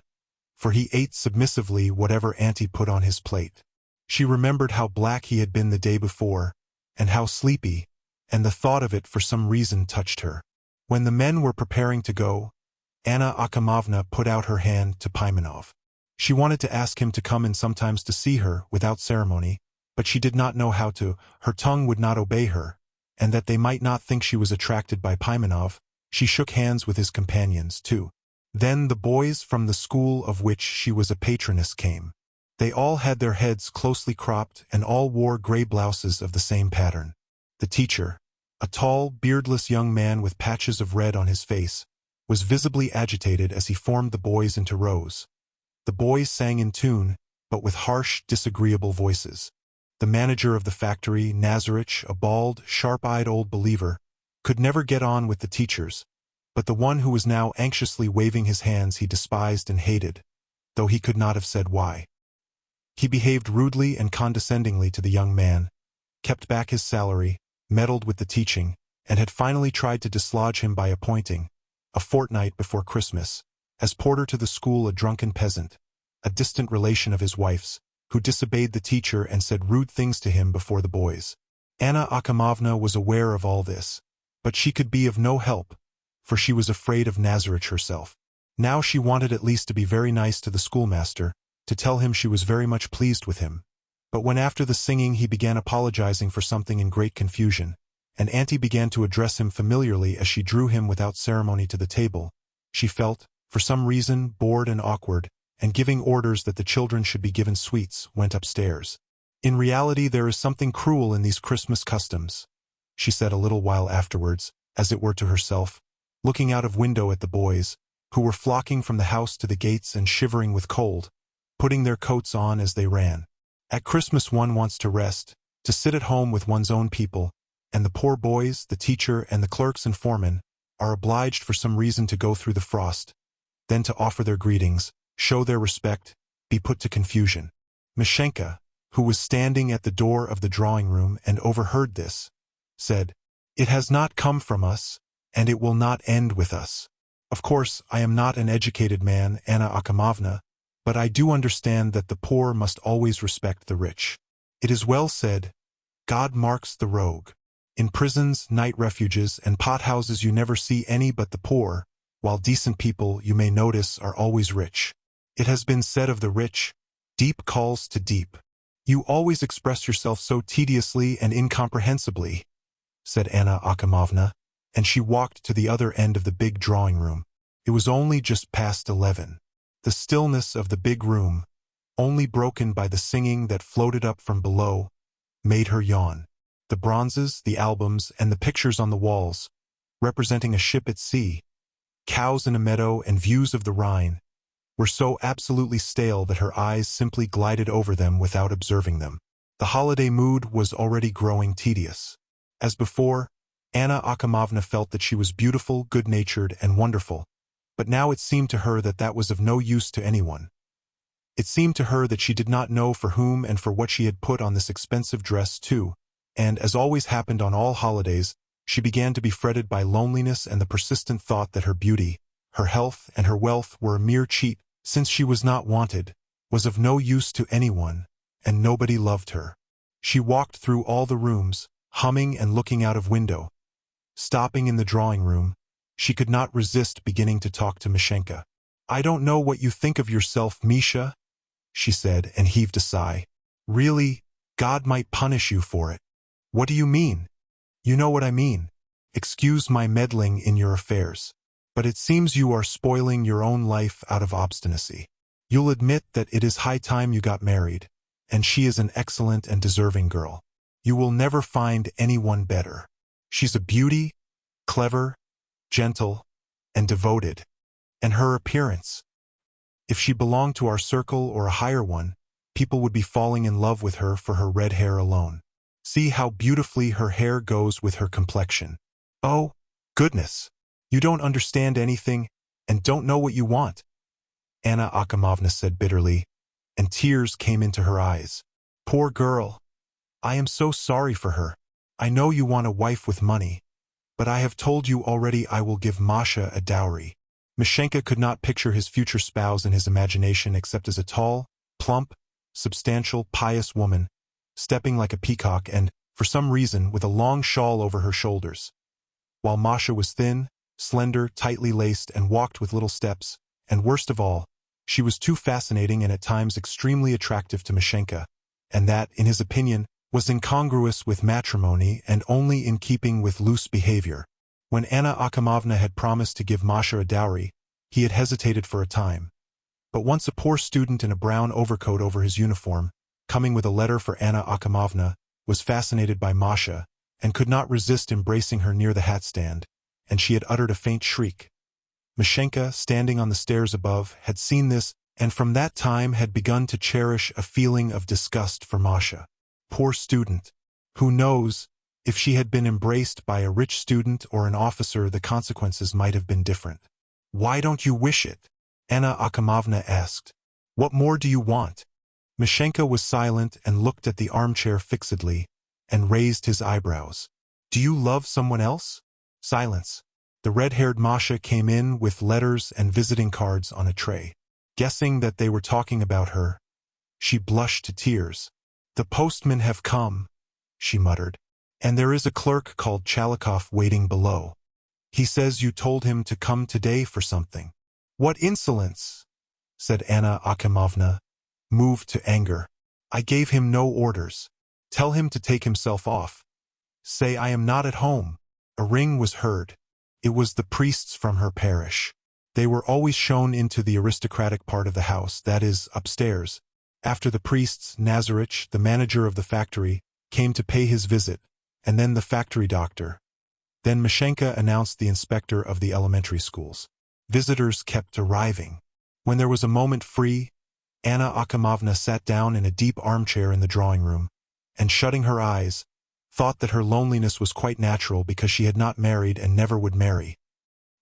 for he ate submissively whatever Auntie put on his plate. She remembered how black he had been the day before, and how sleepy, and the thought of it for some reason touched her. When the men were preparing to go, Anna Akimovna put out her hand to Pimenov. She wanted to ask him to come in sometimes to see her, without ceremony, but she did not know how to. Her tongue would not obey her, and that they might not think she was attracted by Pimenov, she shook hands with his companions, too. Then the boys from the school of which she was a patroness came. They all had their heads closely cropped and all wore gray blouses of the same pattern. The teacher, a tall, beardless young man with patches of red on his face, was visibly agitated as he formed the boys into rows. The boys sang in tune, but with harsh, disagreeable voices. The manager of the factory, Nazarich, a bald, sharp-eyed old believer, could never get on with the teachers, but the one who was now anxiously waving his hands he despised and hated, though he could not have said why. He behaved rudely and condescendingly to the young man, kept back his salary, meddled with the teaching, and had finally tried to dislodge him by appointing, a fortnight before Christmas, as porter to the school a drunken peasant, a distant relation of his wife's, who disobeyed the teacher and said rude things to him before the boys. Anna Akimovna was aware of all this, but she could be of no help, for she was afraid of Nazarich herself. Now she wanted at least to be very nice to the schoolmaster, to tell him she was very much pleased with him. But when after the singing he began apologizing for something in great confusion, and Auntie began to address him familiarly as she drew him without ceremony to the table, she felt, for some reason, bored and awkward, and giving orders that the children should be given sweets, went upstairs. In reality there is something cruel in these Christmas customs, she said a little while afterwards, as it were to herself, looking out of window at the boys, who were flocking from the house to the gates and shivering with cold, putting their coats on as they ran. At Christmas one wants to rest, to sit at home with one's own people, and the poor boys, the teacher, and the clerks and foremen, are obliged for some reason to go through the frost, then to offer their greetings, show their respect, be put to confusion. Mashenka, who was standing at the door of the drawing-room and overheard this, said, "It has not come from us, and it will not end with us. Of course, I am not an educated man, Anna Akimovna, but I do understand that the poor must always respect the rich. It is well said, God marks the rogue. In prisons, night refuges, and pothouses you never see any but the poor, while decent people, you may notice, are always rich. It has been said of the rich, deep calls to deep. You always express yourself so tediously and incomprehensibly," said Anna Akimovna, and she walked to the other end of the big drawing-room. It was only just past 11. The stillness of the big room, only broken by the singing that floated up from below, made her yawn. The bronzes, the albums, and the pictures on the walls, representing a ship at sea, cows in a meadow, and views of the Rhine, were so absolutely stale that her eyes simply glided over them without observing them. The holiday mood was already growing tedious. As before, Anna Akimovna felt that she was beautiful, good-natured, and wonderful, but now it seemed to her that that was of no use to anyone. It seemed to her that she did not know for whom and for what she had put on this expensive dress too, and, as always happened on all holidays, she began to be fretted by loneliness and the persistent thought that her beauty, her health, and her wealth were a mere cheat, since she was not wanted, was of no use to anyone, and nobody loved her. She walked through all the rooms, humming and looking out of window. Stopping in the drawing-room, she could not resist beginning to talk to Mashenka. "I don't know what you think of yourself, Misha," she said, and heaved a sigh. "Really, God might punish you for it." "What do you mean?" "You know what I mean. Excuse my meddling in your affairs. But it seems you are spoiling your own life out of obstinacy. You'll admit that it is high time you got married, and she is an excellent and deserving girl. You will never find anyone better. She's a beauty, clever, gentle, and devoted, and her appearance. If she belonged to our circle or a higher one, people would be falling in love with her for her red hair alone. See how beautifully her hair goes with her complexion. Oh, goodness! You don't understand anything, and don't know what you want," Anna Akimovna said bitterly, and tears came into her eyes. "Poor girl! I am so sorry for her. I know you want a wife with money, but I have told you already I will give Masha a dowry. Mashenka could not picture his future spouse in his imagination except as a tall, plump, substantial, pious woman, stepping like a peacock and, for some reason, with a long shawl over her shoulders. While Masha was thin, slender, tightly laced, and walked with little steps, and worst of all, she was too fascinating and at times extremely attractive to Mashenka, and that, in his opinion, was incongruous with matrimony and only in keeping with loose behavior. When Anna Akimovna had promised to give Masha a dowry, he had hesitated for a time. But once a poor student in a brown overcoat over his uniform, coming with a letter for Anna Akimovna, was fascinated by Masha, and could not resist embracing her near the hat stand, and she had uttered a faint shriek. Mashenka, standing on the stairs above, had seen this, and from that time had begun to cherish a feeling of disgust for Masha. Poor student. Who knows, if she had been embraced by a rich student or an officer, the consequences might have been different. "Why don't you wish it?" Anna Akimovna asked. "What more do you want?" Mashenka was silent and looked at the armchair fixedly, and raised his eyebrows. "Do you love someone else?" Silence. The red-haired Masha came in with letters and visiting cards on a tray. Guessing that they were talking about her, she blushed to tears. "The postmen have come," she muttered. "And there is a clerk called Chalikov waiting below. He says you told him to come today for something." "What insolence!" said Anna Akimovna, moved to anger. "I gave him no orders. Tell him to take himself off. Say I am not at home." A ring was heard. It was the priests from her parish. They were always shown into the aristocratic part of the house, that is, upstairs. After the priests, Nazarich, the manager of the factory, came to pay his visit, and then the factory doctor. Then Mashenka announced the inspector of the elementary schools. Visitors kept arriving. When there was a moment free, Anna Akimovna sat down in a deep armchair in the drawing room, and shutting her eyes, thought that her loneliness was quite natural because she had not married and never would marry.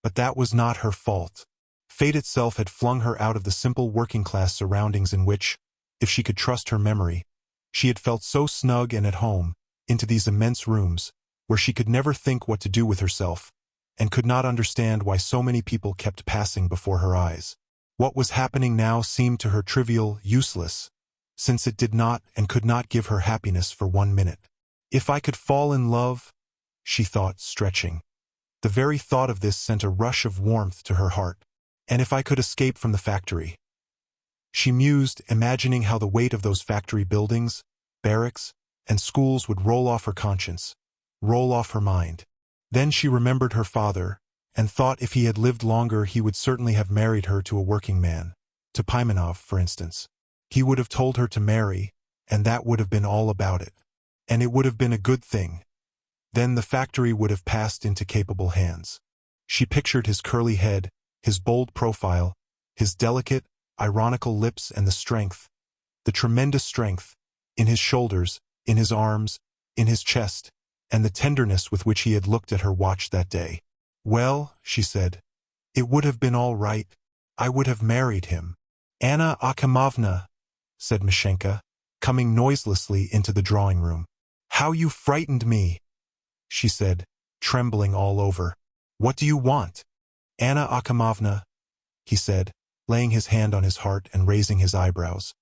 But that was not her fault. Fate itself had flung her out of the simple working-class surroundings in which, if she could trust her memory, she had felt so snug and at home, into these immense rooms, where she could never think what to do with herself, and could not understand why so many people kept passing before her eyes. What was happening now seemed to her trivial, useless, since it did not and could not give her happiness for 1 minute. "If I could fall in love," she thought, stretching. The very thought of this sent a rush of warmth to her heart. "And if I could escape from the factory." She mused, imagining how the weight of those factory buildings, barracks, and schools would roll off her conscience, roll off her mind. Then she remembered her father, and thought if he had lived longer he would certainly have married her to a working man, to Pimenov, for instance. He would have told her to marry, and that would have been all about it. And it would have been a good thing. Then the factory would have passed into capable hands. She pictured his curly head, his bold profile, his delicate, ironical lips, and the strength, the tremendous strength, in his shoulders, in his arms, in his chest, and the tenderness with which he had looked at her watch that day. "Well," she said, "it would have been all right. I would have married him." "Anna Akimovna," said Mashenka, coming noiselessly into the drawing room. "How you frightened me," she said, trembling all over. "What do you want?" "Anna Akimovna," he said, laying his hand on his heart and raising his eyebrows.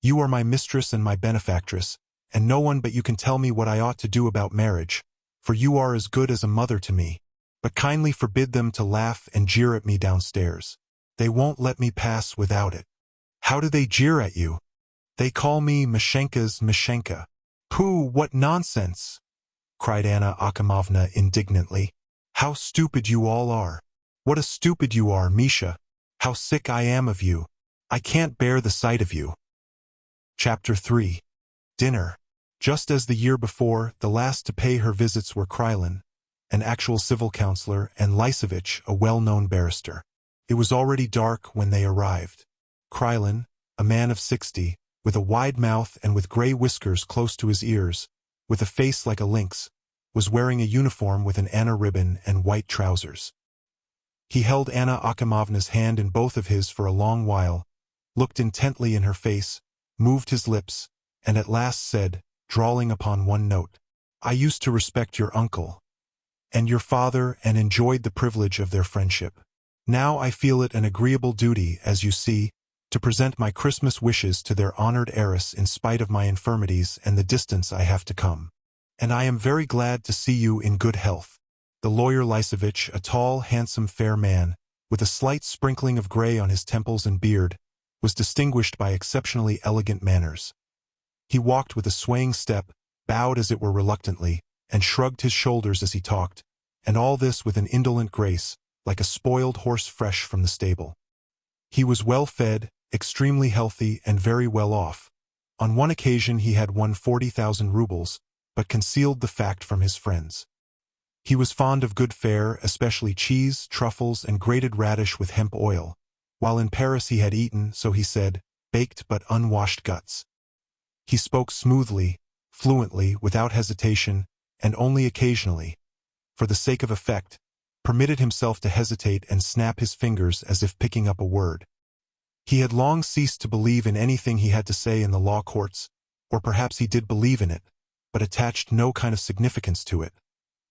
"You are my mistress and my benefactress, and no one but you can tell me what I ought to do about marriage, for you are as good as a mother to me. But kindly forbid them to laugh and jeer at me downstairs. They won't let me pass without it." "How do they jeer at you?" "They call me Mashenka's Mashenka." "Pooh, what nonsense!" cried Anna Akimovna indignantly. "How stupid you all are! What a stupid you are, Misha! How sick I am of you! I can't bear the sight of you." Chapter 3. Dinner. Just as the year before, the last to pay her visits were Krylin, an actual civil counselor, and Lysovich, a well-known barrister. It was already dark when they arrived. Krylin, a man of 60, with a wide mouth and with gray whiskers close to his ears, with a face like a lynx, was wearing a uniform with an Anna ribbon and white trousers. He held Anna Akimovna's hand in both of his for a long while, looked intently in her face, moved his lips, and at last said, drawling upon one note, "I used to respect your uncle and your father and enjoyed the privilege of their friendship. Now I feel it an agreeable duty, as you see, to present my Christmas wishes to their honored heiress in spite of my infirmities and the distance I have to come. And I am very glad to see you in good health." The lawyer Lysovich, a tall, handsome, fair man, with a slight sprinkling of gray on his temples and beard, was distinguished by exceptionally elegant manners. He walked with a swaying step, bowed as it were reluctantly, and shrugged his shoulders as he talked, and all this with an indolent grace, like a spoiled horse fresh from the stable. He was well fed, extremely healthy, and very well off. On one occasion he had won 40,000 rubles, but concealed the fact from his friends. He was fond of good fare, especially cheese, truffles, and grated radish with hemp oil. While in Paris he had eaten, so he said, baked but unwashed guts. He spoke smoothly, fluently, without hesitation, and only occasionally, for the sake of effect, permitted himself to hesitate and snap his fingers as if picking up a word. He had long ceased to believe in anything he had to say in the law courts, or perhaps he did believe in it, but attached no kind of significance to it.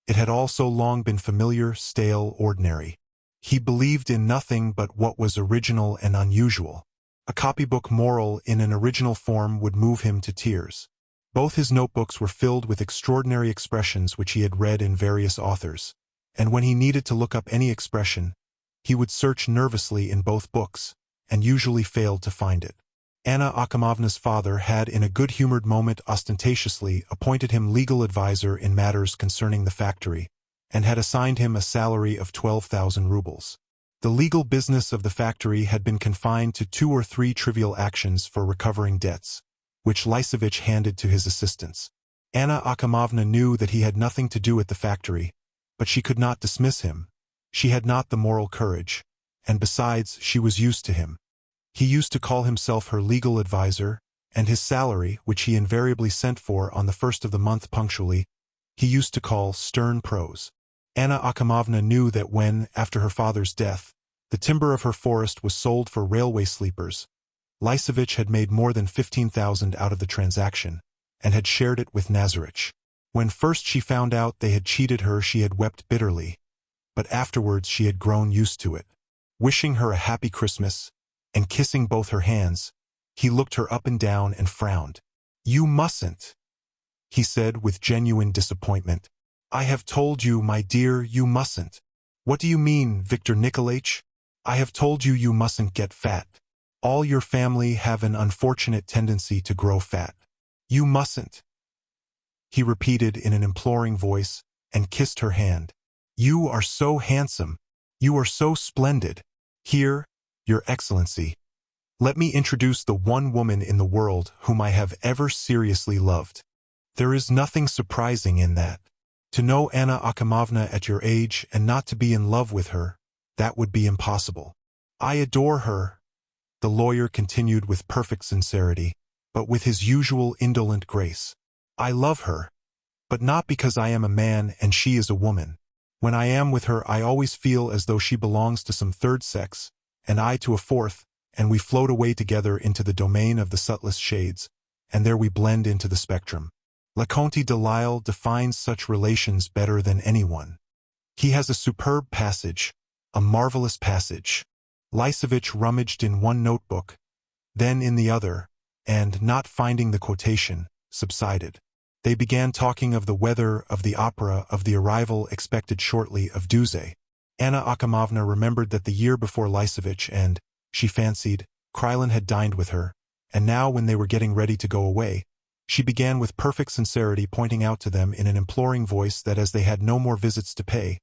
It had all so long been familiar, stale, ordinary. He believed in nothing but what was original and unusual. A copybook moral in an original form would move him to tears. Both his notebooks were filled with extraordinary expressions which he had read in various authors, and when he needed to look up any expression, he would search nervously in both books, and usually failed to find it. Anna Akimovna's father had in a good-humored moment ostentatiously appointed him legal advisor in matters concerning the factory, and had assigned him a salary of 12,000 rubles. The legal business of the factory had been confined to 2 or 3 trivial actions for recovering debts, which Lysovich handed to his assistants. Anna Akimovna knew that he had nothing to do at the factory, but she could not dismiss him. She had not the moral courage, and besides, she was used to him. He used to call himself her legal advisor, and his salary, which he invariably sent for on the first of the month punctually, he used to call stern prose. Anna Akimovna knew that when, after her father's death, the timber of her forest was sold for railway sleepers, Lysovich had made more than 15,000 out of the transaction, and had shared it with Nazarich. When first she found out they had cheated her, she had wept bitterly, but afterwards she had grown used to it. Wishing her a happy Christmas, and kissing both her hands, he looked her up and down and frowned. "You mustn't," he said with genuine disappointment. "I have told you, my dear, you mustn't." "What do you mean, Victor Nikolaich?" "I have told you you mustn't get fat. All your family have an unfortunate tendency to grow fat. You mustn't," he repeated in an imploring voice, and kissed her hand. "You are so handsome. You are so splendid. Here, Your Excellency, let me introduce the one woman in the world whom I have ever seriously loved. There is nothing surprising in that. To know Anna Akimovna at your age and not to be in love with her, that would be impossible. I adore her," the lawyer continued with perfect sincerity, but with his usual indolent grace. "I love her, but not because I am a man and she is a woman. When I am with her I always feel as though she belongs to some third sex, and I to a fourth, and we float away together into the domain of the subtlest shades, and there we blend into the spectrum. Leconte de Lisle defines such relations better than anyone. He has a superb passage, a marvelous passage." Lysovich rummaged in one notebook, then in the other, and, not finding the quotation, subsided. They began talking of the weather, of the opera, of the arrival expected shortly of Duze. Anna Akimovna remembered that the year before Lysovich and, she fancied, Krylin had dined with her, and now when they were getting ready to go away, she began with perfect sincerity pointing out to them in an imploring voice that as they had no more visits to pay,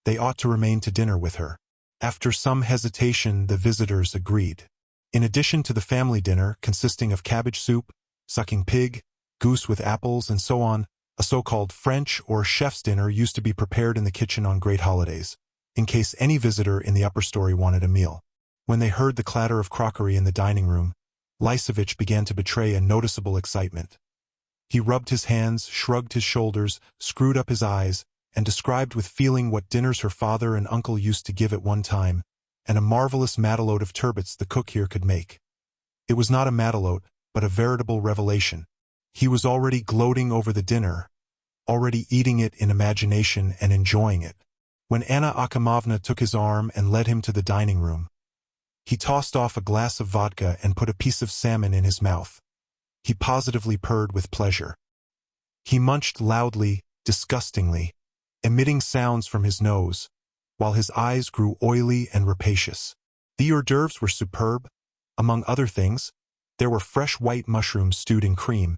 they ought to remain to dinner with her. After some hesitation the visitors agreed. In addition to the family dinner, consisting of cabbage soup, sucking pig, goose with apples, and so on, a so-called French or chef's dinner used to be prepared in the kitchen on great holidays, in case any visitor in the upper story wanted a meal. When they heard the clatter of crockery in the dining room, Lysovich began to betray a noticeable excitement. He rubbed his hands, shrugged his shoulders, screwed up his eyes, and described with feeling what dinners her father and uncle used to give at one time, and a marvelous matelote of turbots the cook here could make. It was not a matelote, but a veritable revelation. He was already gloating over the dinner, already eating it in imagination and enjoying it. When Anna Akimovna took his arm and led him to the dining room, he tossed off a glass of vodka and put a piece of salmon in his mouth. He positively purred with pleasure. He munched loudly, disgustingly, emitting sounds from his nose, while his eyes grew oily and rapacious. The hors d'oeuvres were superb. Among other things, there were fresh white mushrooms stewed in cream,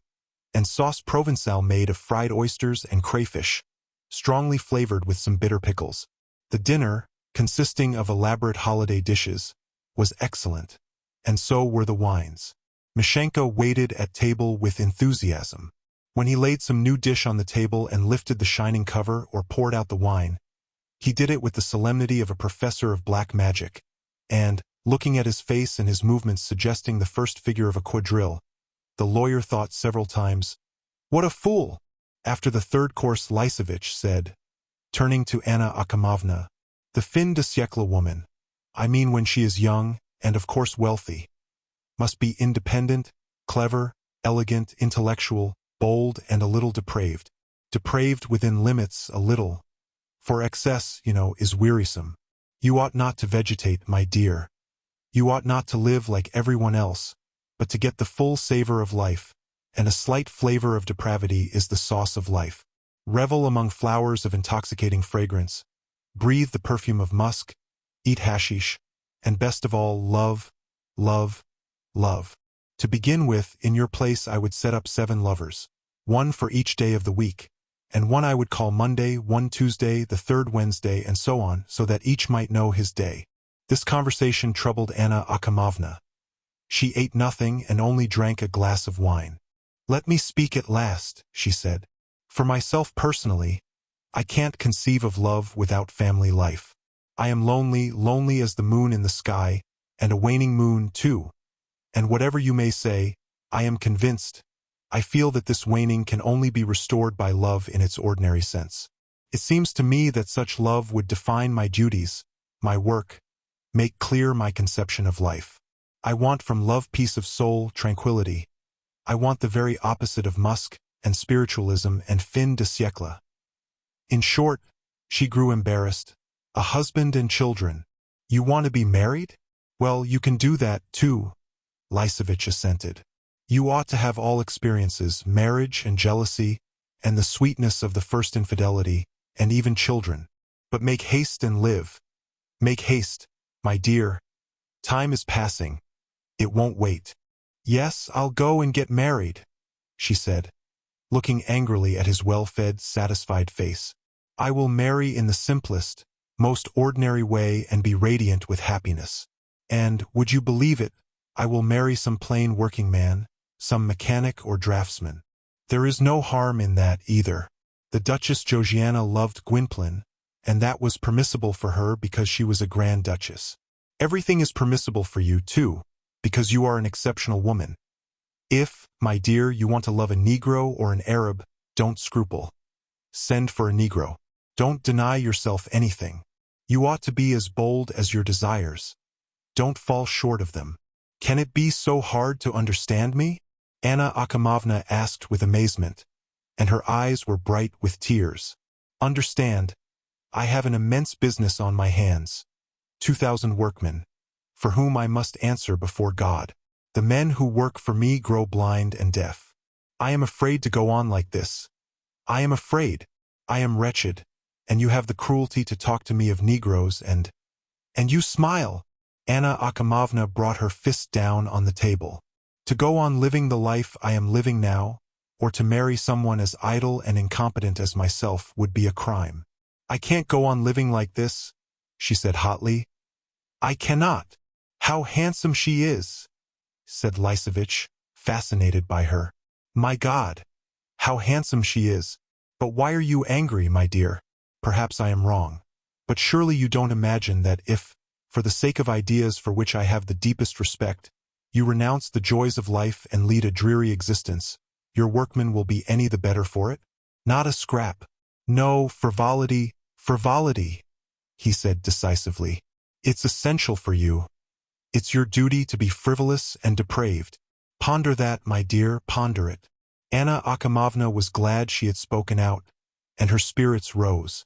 and sauce provençale made of fried oysters and crayfish, strongly flavored with some bitter pickles. The dinner, consisting of elaborate holiday dishes, was excellent, and so were the wines. Mashenka waited at table with enthusiasm. When he laid some new dish on the table and lifted the shining cover or poured out the wine, he did it with the solemnity of a professor of black magic, and, looking at his face and his movements suggesting the first figure of a quadrille, the lawyer thought several times, "What a fool!" After the third course, Lysovich said, turning to Anna Akimovna, "The fin de siècle woman, I mean when she is young, and of course wealthy, must be independent, clever, elegant, intellectual, bold, and a little depraved. Depraved within limits, a little. For excess, is wearisome. You ought not to vegetate, my dear. You ought not to live like everyone else, but to get the full savor of life, and a slight flavor of depravity is the sauce of life. Revel among flowers of intoxicating fragrance, breathe the perfume of musk, eat hashish, and best of all, love, love, love. To begin with, in your place I would set up 7 lovers, one for each day of the week, and one I would call Monday, one Tuesday, the third Wednesday, and so on, so that each might know his day." This conversation troubled Anna Akimovna. She ate nothing and only drank a glass of wine. "Let me speak at last," she said. "For myself personally, I can't conceive of love without family life. I am lonely, lonely as the moon in the sky, and a waning moon, too. And whatever you may say, I am convinced, I feel that this waning can only be restored by love in its ordinary sense. It seems to me that such love would define my duties, my work, make clear my conception of life. I want from love peace of soul, tranquility. I want the very opposite of musk and spiritualism and fin de siècle. In short," she grew embarrassed, "a husband and children. You want to be married? Well, you can do that, too," Lysovich assented. "You ought to have all experiences, marriage and jealousy, and the sweetness of the first infidelity, and even children. But make haste and live. Make haste, my dear. Time is passing. It won't wait." "Yes, I'll go and get married," she said, looking angrily at his well-fed, satisfied face. "I will marry in the simplest, most ordinary way and be radiant with happiness. And, would you believe it, I will marry some plain working man, some mechanic or draftsman. There is no harm in that either. The Duchess Georgiana loved Gwynplaine, and that was permissible for her because she was a Grand Duchess. Everything is permissible for you, too, because you are an exceptional woman. If, my dear, you want to love a Negro or an Arab, don't scruple. Send for a Negro. Don't deny yourself anything. You ought to be as bold as your desires. Don't fall short of them. Can it be so hard to understand me?" Anna Akimovna asked with amazement, and her eyes were bright with tears. "Understand, I have an immense business on my hands. 2,000 workmen, for whom I must answer before God. The men who work for me grow blind and deaf. I am afraid to go on like this. I am afraid. I am wretched, and you have the cruelty to talk to me of Negroes and you smile." Anna Akimovna brought her fist down on the table. "To go on living the life I am living now, or to marry someone as idle and incompetent as myself would be a crime. I can't go on living like this," she said hotly. "I cannot." "How handsome she is," said Lysovich, fascinated by her. "My God, how handsome she is. But why are you angry, my dear? Perhaps I am wrong. But surely you don't imagine that if, for the sake of ideas for which I have the deepest respect, you renounce the joys of life and lead a dreary existence, your workmen will be any the better for it? Not a scrap. No, frivolity, frivolity," he said decisively. "It's essential for you. It's your duty to be frivolous and depraved. Ponder that, my dear, ponder it." Anna Akimovna was glad she had spoken out, and her spirits rose.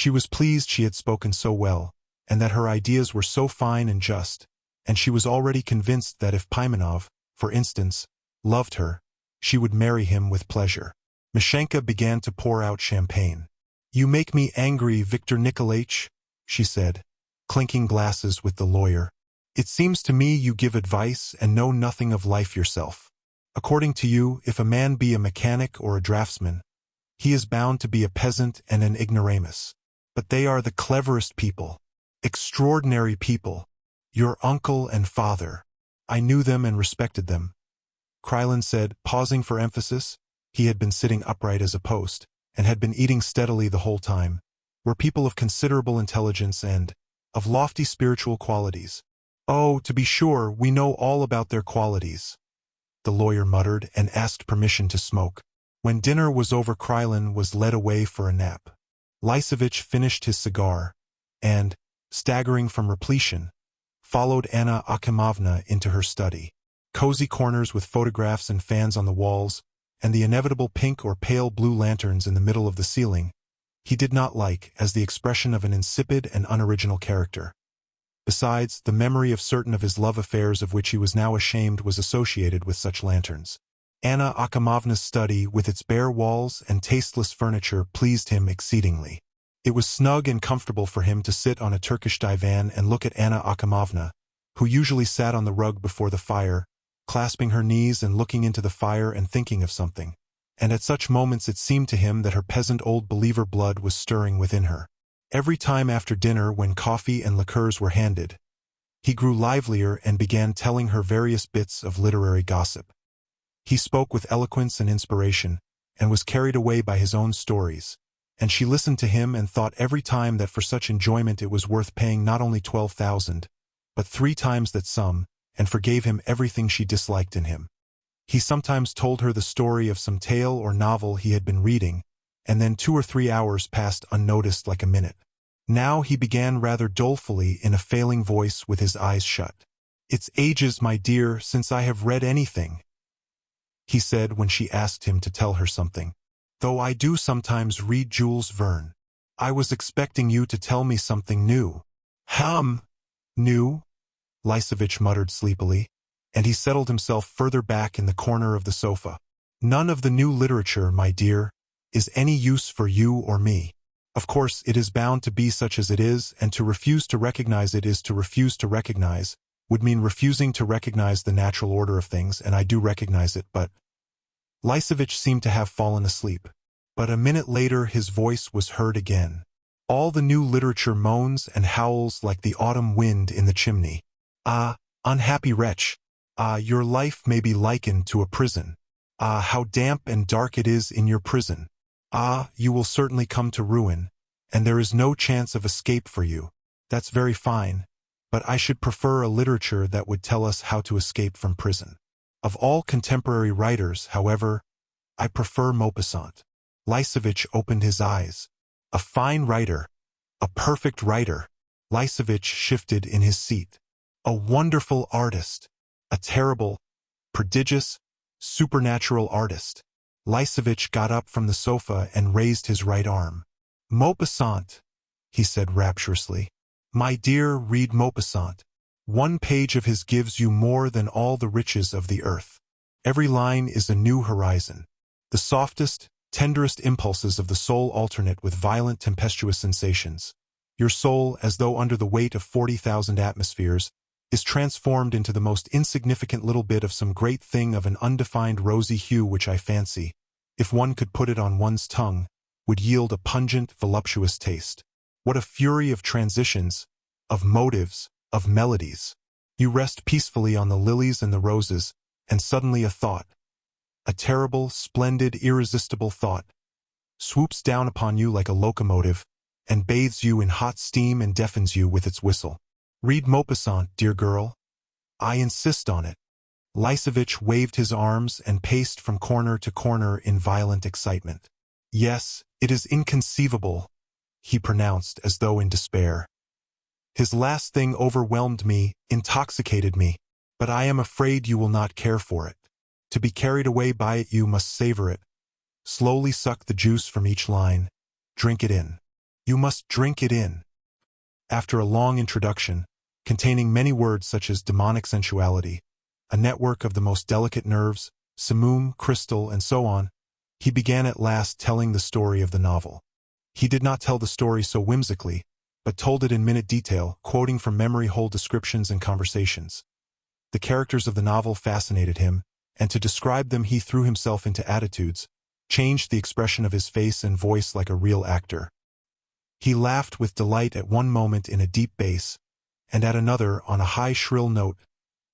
She was pleased she had spoken so well, and that her ideas were so fine and just, and she was already convinced that if Pimenov, for instance, loved her, she would marry him with pleasure. Mashenka began to pour out champagne. "You make me angry, Viktor Nikolaich," she said, clinking glasses with the lawyer. "It seems to me you give advice and know nothing of life yourself. According to you, if a man be a mechanic or a draftsman, he is bound to be a peasant and an ignoramus. But they are the cleverest people. Extraordinary people. Your uncle and father. I knew them and respected them." Krylin said, pausing for emphasis. He had been sitting upright as a post, and had been eating steadily the whole time. "Were people of considerable intelligence and of lofty spiritual qualities." "Oh, to be sure, we know all about their qualities," the lawyer muttered and asked permission to smoke. When dinner was over, Krylin was led away for a nap. Lysovich finished his cigar, and, staggering from repletion, followed Anna Akimovna into her study. Cozy corners with photographs and fans on the walls, and the inevitable pink or pale blue lanterns in the middle of the ceiling, he did not like as the expression of an insipid and unoriginal character. Besides, the memory of certain of his love affairs of which he was now ashamed was associated with such lanterns. Anna Akimovna's study, with its bare walls and tasteless furniture, pleased him exceedingly. It was snug and comfortable for him to sit on a Turkish divan and look at Anna Akimovna, who usually sat on the rug before the fire, clasping her knees and looking into the fire and thinking of something, and at such moments it seemed to him that her peasant old believer blood was stirring within her. Every time after dinner, when coffee and liqueurs were handed, he grew livelier and began telling her various bits of literary gossip. He spoke with eloquence and inspiration, and was carried away by his own stories, and she listened to him and thought every time that for such enjoyment it was worth paying not only 12,000, but 3 times that sum, and forgave him everything she disliked in him. He sometimes told her the story of some tale or novel he had been reading, and then 2 or 3 hours passed unnoticed like a minute. Now he began rather dolefully in a failing voice with his eyes shut. "It's ages, my dear, since I have read anything," he said when she asked him to tell her something. "Though I do sometimes read Jules Verne. I was expecting you to tell me something new." New?" Lysovich muttered sleepily, and he settled himself further back in the corner of the sofa. "None of the new literature, my dear, is any use for you or me. Of course, it is bound to be such as it is, and to refuse to recognize it is to refuse to recognize, would mean refusing to recognize the natural order of things, and I do recognize it, but—" Lysovich seemed to have fallen asleep, but a minute later his voice was heard again. "All the new literature moans and howls like the autumn wind in the chimney. Ah, unhappy wretch! Ah, your life may be likened to a prison. Ah, how damp and dark it is in your prison. Ah, you will certainly come to ruin, and there is no chance of escape for you. That's very fine, but I should prefer a literature that would tell us how to escape from prison. Of all contemporary writers, however, I prefer Maupassant." Lysovich opened his eyes. A fine writer, a perfect writer. Lysovich shifted in his seat. A wonderful artist, a terrible, prodigious, supernatural artist. Lysovich got up from the sofa and raised his right arm. "Maupassant," he said rapturously. "My dear, read Maupassant. 1 page of his gives you more than all the riches of the earth. Every line is a new horizon. The softest, tenderest impulses of the soul alternate with violent tempestuous sensations. Your soul, as though under the weight of 40,000 atmospheres, is transformed into the most insignificant little bit of some great thing of an undefined rosy hue which I fancy, if one could put it on one's tongue, would yield a pungent, voluptuous taste. What a fury of transitions, of motives, of melodies. You rest peacefully on the lilies and the roses, and suddenly a thought, a terrible, splendid, irresistible thought, swoops down upon you like a locomotive, and bathes you in hot steam and deafens you with its whistle. Read Maupassant, dear girl. I insist on it." Lysovich waved his arms and paced from corner to corner in violent excitement. "Yes, it is inconceivable," he pronounced as though in despair. "His last thing overwhelmed me, intoxicated me, but I am afraid you will not care for it. To be carried away by it you must savor it. Slowly suck the juice from each line. Drink it in. You must drink it in." After a long introduction, containing many words such as demonic sensuality, a network of the most delicate nerves, simoom, crystal, and so on, he began at last telling the story of the novel. He did not tell the story so whimsically, but told it in minute detail, quoting from memory whole descriptions and conversations. The characters of the novel fascinated him, and to describe them he threw himself into attitudes, changed the expression of his face and voice like a real actor. He laughed with delight at one moment in a deep bass, and at another on a high shrill note,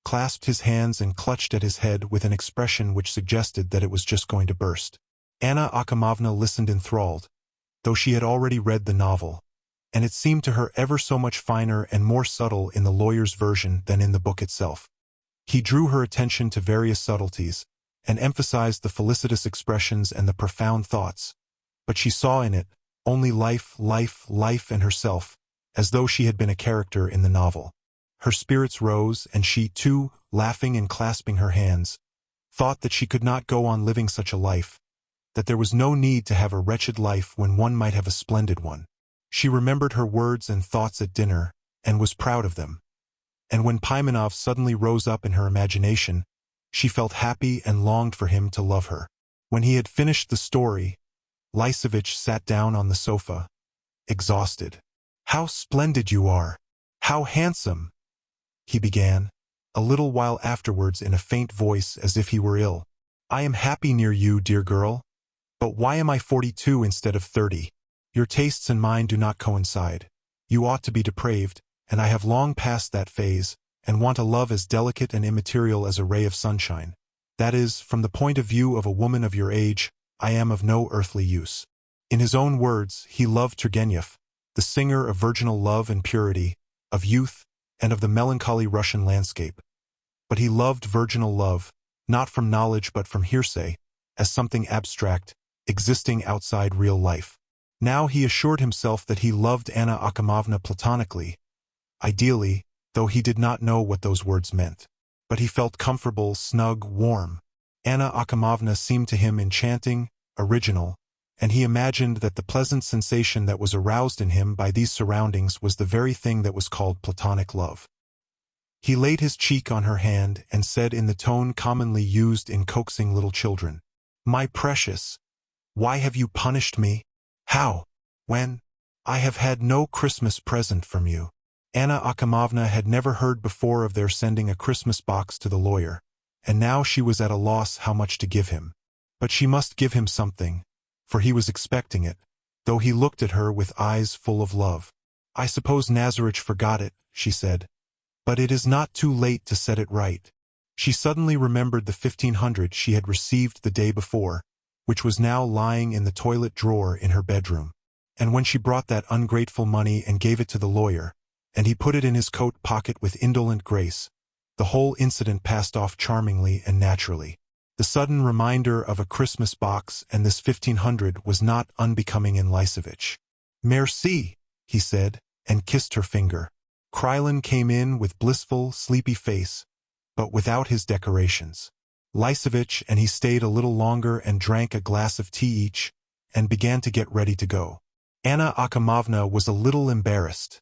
clasped his hands and clutched at his head with an expression which suggested that it was just going to burst. Anna Akimovna listened enthralled, though she had already read the novel, and it seemed to her ever so much finer and more subtle in the lawyer's version than in the book itself. He drew her attention to various subtleties, and emphasized the felicitous expressions and the profound thoughts, but she saw in it only life, life, life and herself, as though she had been a character in the novel. Her spirits rose, and she, too, laughing and clasping her hands, thought that she could not go on living such a life, that there was no need to have a wretched life when one might have a splendid one. She remembered her words and thoughts at dinner, and was proud of them. And when Pimenov suddenly rose up in her imagination, she felt happy and longed for him to love her. When he had finished the story, Lysovich sat down on the sofa, exhausted. "How splendid you are! How handsome!" he began, a little while afterwards in a faint voice as if he were ill. "I am happy near you, dear girl. But why am I 42 instead of 30? Your tastes and mine do not coincide. You ought to be depraved, and I have long passed that phase, and want a love as delicate and immaterial as a ray of sunshine. That is, from the point of view of a woman of your age, I am of no earthly use." In his own words, he loved Turgenev, the singer of virginal love and purity, of youth, and of the melancholy Russian landscape. But he loved virginal love, not from knowledge but from hearsay, as something abstract, existing outside real life. Now he assured himself that he loved Anna Akimovna platonically, ideally, though he did not know what those words meant. But he felt comfortable, snug, warm. Anna Akimovna seemed to him enchanting, original, and he imagined that the pleasant sensation that was aroused in him by these surroundings was the very thing that was called platonic love. He laid his cheek on her hand and said in the tone commonly used in coaxing little children, "My precious, why have you punished me? How? When? I have had no Christmas present from you." Anna Akimovna had never heard before of their sending a Christmas box to the lawyer, and now she was at a loss how much to give him. But she must give him something, for he was expecting it, though he looked at her with eyes full of love. "I suppose Nazarich forgot it," she said, "but it is not too late to set it right." She suddenly remembered the 1500 she had received the day before, which was now lying in the toilet drawer in her bedroom. And when she brought that ungrateful money and gave it to the lawyer, and he put it in his coat pocket with indolent grace, the whole incident passed off charmingly and naturally. The sudden reminder of a Christmas box and this 1500 was not unbecoming in Lysovich. "Merci," he said, and kissed her finger. Krylin came in with blissful, sleepy face, but without his decorations. Lysovich and he stayed a little longer and drank a glass of tea each, and began to get ready to go. Anna Akimovna was a little embarrassed.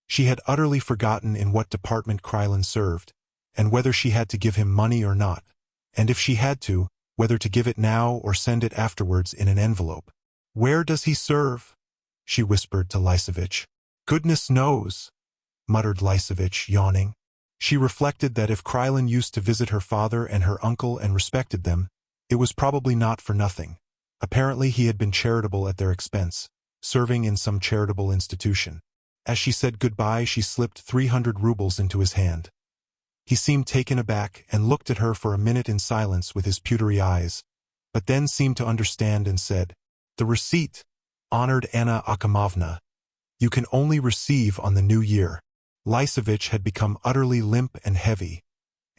She had utterly forgotten in what department Krylin served, and whether she had to give him money or not, and if she had to, whether to give it now or send it afterwards in an envelope. "Where does he serve?" she whispered to Lysovich. "Goodness knows," muttered Lysovich, yawning. She reflected that if Krylin used to visit her father and her uncle and respected them, it was probably not for nothing. Apparently he had been charitable at their expense, serving in some charitable institution. As she said goodbye, she slipped 300 rubles into his hand. He seemed taken aback and looked at her for a minute in silence with his pewtery eyes, but then seemed to understand and said, "The receipt, honored Anna Akimovna. You can only receive on the new year." Lysovich had become utterly limp and heavy,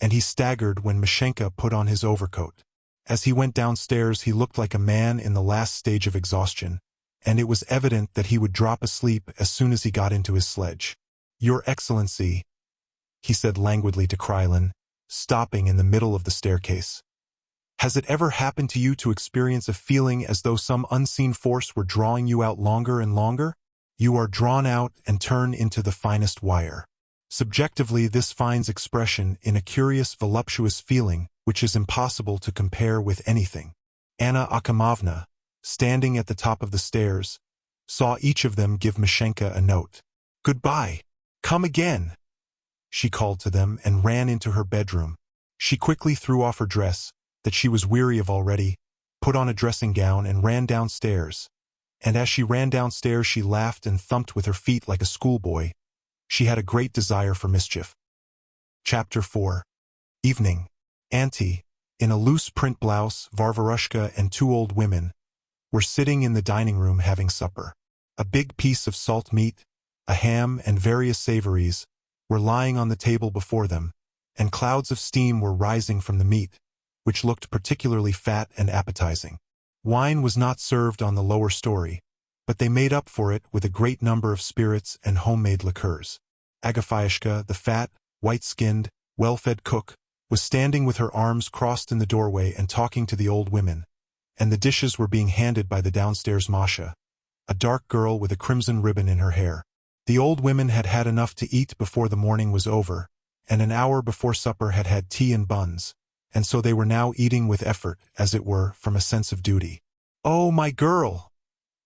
and he staggered when Mashenka put on his overcoat. As he went downstairs he looked like a man in the last stage of exhaustion, and it was evident that he would drop asleep as soon as he got into his sledge. "Your Excellency," he said languidly to Krylin, stopping in the middle of the staircase. "Has it ever happened to you to experience a feeling as though some unseen force were drawing you out longer and longer? You are drawn out and turn into the finest wire. Subjectively, this finds expression in a curious, voluptuous feeling which is impossible to compare with anything. Anna Akimovna, standing at the top of the stairs, saw each of them give Mashenka a note. "Goodbye. Come again," she called to them and ran into her bedroom. She quickly threw off her dress, that she was weary of already, put on a dressing gown and ran downstairs. And as she ran downstairs she laughed and thumped with her feet like a schoolboy. She had a great desire for mischief. Chapter 4. Evening. Auntie, in a loose print blouse, Varvarushka and two old women, were sitting in the dining room having supper. A big piece of salt meat, a ham and various savories, were lying on the table before them, and clouds of steam were rising from the meat, which looked particularly fat and appetizing. Wine was not served on the lower story, but they made up for it with a great number of spirits and homemade liqueurs. Agafyashka, the fat, white-skinned, well-fed cook, was standing with her arms crossed in the doorway and talking to the old women, and the dishes were being handed by the downstairs Masha, a dark girl with a crimson ribbon in her hair. The old women had had enough to eat before the morning was over, and an hour before supper had had tea and buns, and so they were now eating with effort, as it were, from a sense of duty. "Oh, my girl!"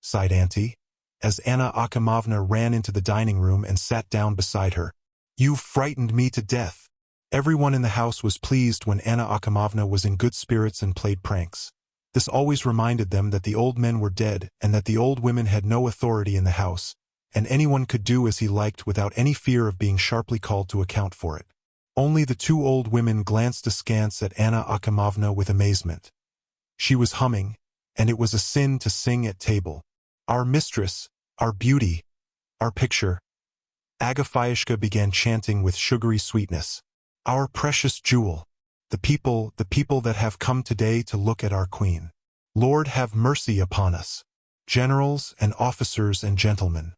sighed Auntie, as Anna Akimovna ran into the dining room and sat down beside her. "You've frightened me to death." Everyone in the house was pleased when Anna Akimovna was in good spirits and played pranks. This always reminded them that the old men were dead and that the old women had no authority in the house, and anyone could do as he liked without any fear of being sharply called to account for it. Only the two old women glanced askance at Anna Akimovna with amazement. She was humming, and it was a sin to sing at table. "Our mistress, our beauty, our picture." Agafyashka began chanting with sugary sweetness. "Our precious jewel. The people that have come today to look at our queen. Lord, have mercy upon us. Generals and officers and gentlemen.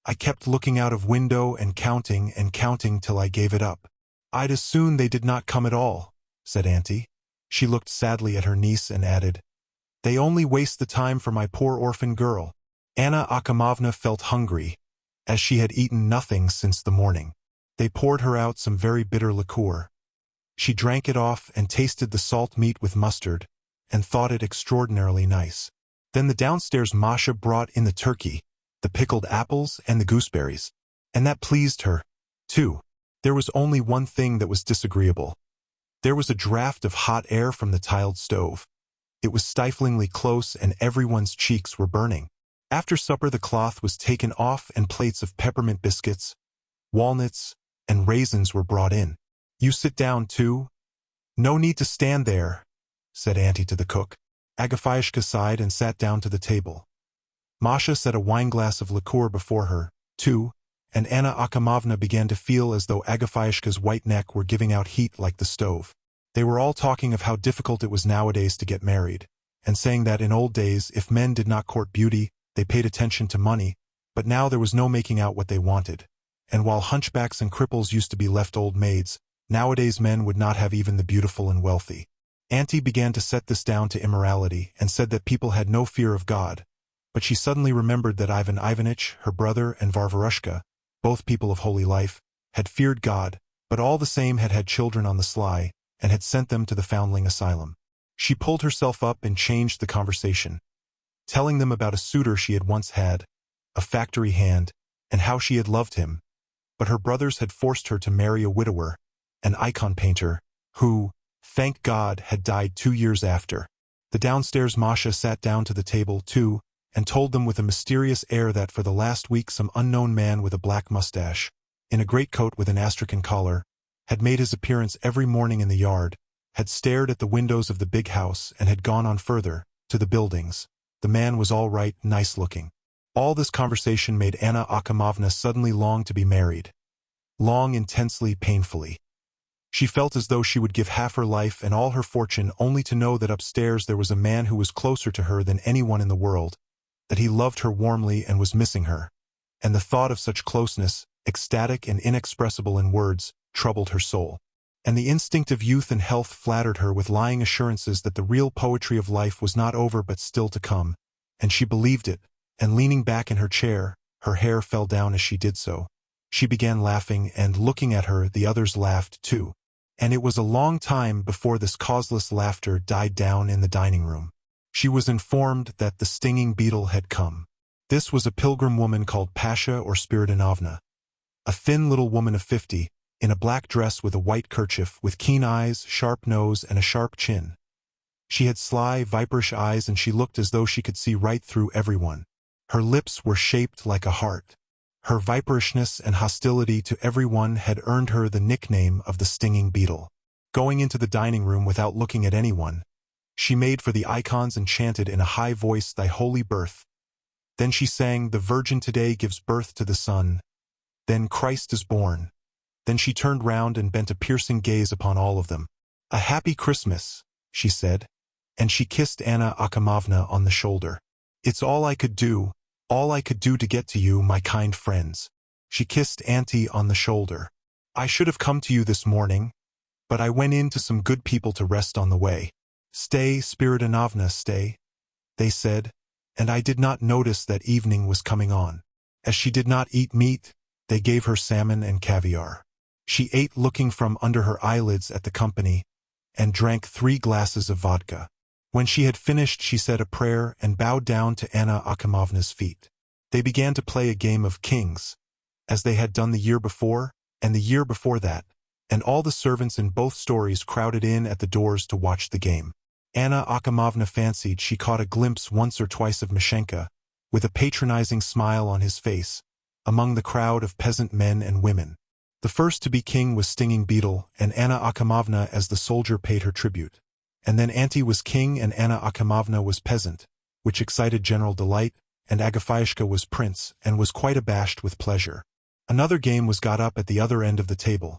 I kept looking out of window and counting till I gave it up. I'd as soon they did not come at all," said Auntie. She looked sadly at her niece and added, "They only waste the time for my poor orphan girl." Anna Akimovna felt hungry, as she had eaten nothing since the morning. They poured her out some very bitter liqueur. She drank it off and tasted the salt meat with mustard, and thought it extraordinarily nice. Then the downstairs Masha brought in the turkey, the pickled apples and the gooseberries, and that pleased her, too. There was only one thing that was disagreeable. There was a draught of hot air from the tiled stove. It was stiflingly close and everyone's cheeks were burning. After supper the cloth was taken off and plates of peppermint biscuits, walnuts, and raisins were brought in. "You sit down, too." "No need to stand there," said Auntie to the cook. Agafyashka sighed and sat down to the table. Masha set a wineglass of liqueur before her, too, and Anna Akimovna began to feel as though Agafyashka's white neck were giving out heat like the stove. They were all talking of how difficult it was nowadays to get married, and saying that in old days, if men did not court beauty, they paid attention to money, but now there was no making out what they wanted. And while hunchbacks and cripples used to be left old maids, nowadays men would not have even the beautiful and wealthy. Auntie began to set this down to immorality and said that people had no fear of God, but she suddenly remembered that Ivan Ivanitch, her brother, and Varvarushka, both people of holy life, had feared God, but all the same had had children on the sly, and had sent them to the foundling asylum. She pulled herself up and changed the conversation, telling them about a suitor she had once had, a factory hand, and how she had loved him, but her brothers had forced her to marry a widower, an icon painter, who, thank God, had died 2 years after. The downstairs Masha sat down to the table, too, and told them with a mysterious air that for the last week some unknown man with a black mustache, in a greatcoat with an astrakhan collar, had made his appearance every morning in the yard, had stared at the windows of the big house, and had gone on further, to the buildings. The man was all right, nice-looking. All this conversation made Anna Akimovna suddenly long to be married. Long intensely, painfully. She felt as though she would give half her life and all her fortune only to know that upstairs there was a man who was closer to her than anyone in the world, that he loved her warmly and was missing her. And the thought of such closeness, ecstatic and inexpressible in words, troubled her soul. And the instinct of youth and health flattered her with lying assurances that the real poetry of life was not over but still to come, and she believed it, and leaning back in her chair, her hair fell down as she did so. She began laughing, and looking at her, the others laughed too. And it was a long time before this causeless laughter died down in the dining room. She was informed that the stinging beetle had come. This was a pilgrim woman called Pasha or Spiridonovna, a thin little woman of 50, in a black dress with a white kerchief, with keen eyes, sharp nose, and a sharp chin. She had sly, viperish eyes, and she looked as though she could see right through everyone. Her lips were shaped like a heart. Her viperishness and hostility to everyone had earned her the nickname of the stinging beetle. Going into the dining room without looking at anyone, she made for the icons and chanted in a high voice, "Thy holy birth." Then she sang, "The Virgin today gives birth to the Son. Then Christ is born." Then she turned round and bent a piercing gaze upon all of them. "A happy Christmas," she said, and she kissed Anna Akimovna on the shoulder. "It's all I could do to get to you, my kind friends." She kissed Auntie on the shoulder. "I should have come to you this morning, but I went in to some good people to rest on the way." "Stay, Spiridonovna, stay," they said, and I did not notice that evening was coming on. As she did not eat meat, they gave her salmon and caviar. She ate looking from under her eyelids at the company, and drank 3 glasses of vodka. When she had finished, she said a prayer and bowed down to Anna Akimovna's feet. They began to play a game of kings, as they had done the year before, and the year before that, and all the servants in both stories crowded in at the doors to watch the game. Anna Akimovna fancied she caught a glimpse once or twice of Mashenka, with a patronizing smile on his face, among the crowd of peasant men and women. The first to be king was Stinging Beetle, and Anna Akimovna as the soldier paid her tribute. And then Auntie was king and Anna Akimovna was peasant, which excited general delight, and Agafyashka was prince, and was quite abashed with pleasure. Another game was got up at the other end of the table,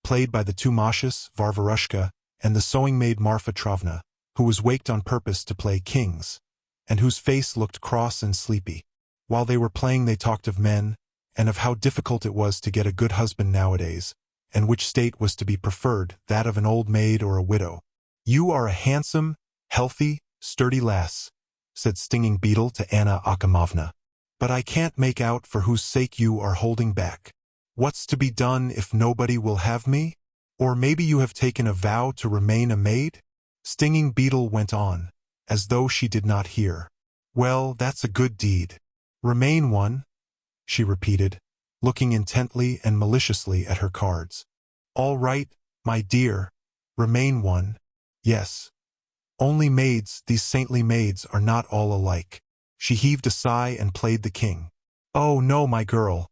played by the 2 Mashas, Varvarushka, and the sewing-maid Marfa Trovna, who was waked on purpose to play kings, and whose face looked cross and sleepy. While they were playing they talked of men, and of how difficult it was to get a good husband nowadays, and which state was to be preferred, that of an old maid or a widow. "You are a handsome, healthy, sturdy lass," said Stinging Beetle to Anna Akimovna. "But I can't make out for whose sake you are holding back. What's to be done if nobody will have me? Or maybe you have taken a vow to remain a maid?" Stinging Beetle went on, as though she did not hear. "Well, that's a good deed. Remain one," she repeated, looking intently and maliciously at her cards. "All right, my dear, remain one. Yes. Only maids, these saintly maids, are not all alike." She heaved a sigh and played the king. "Oh no, my girl.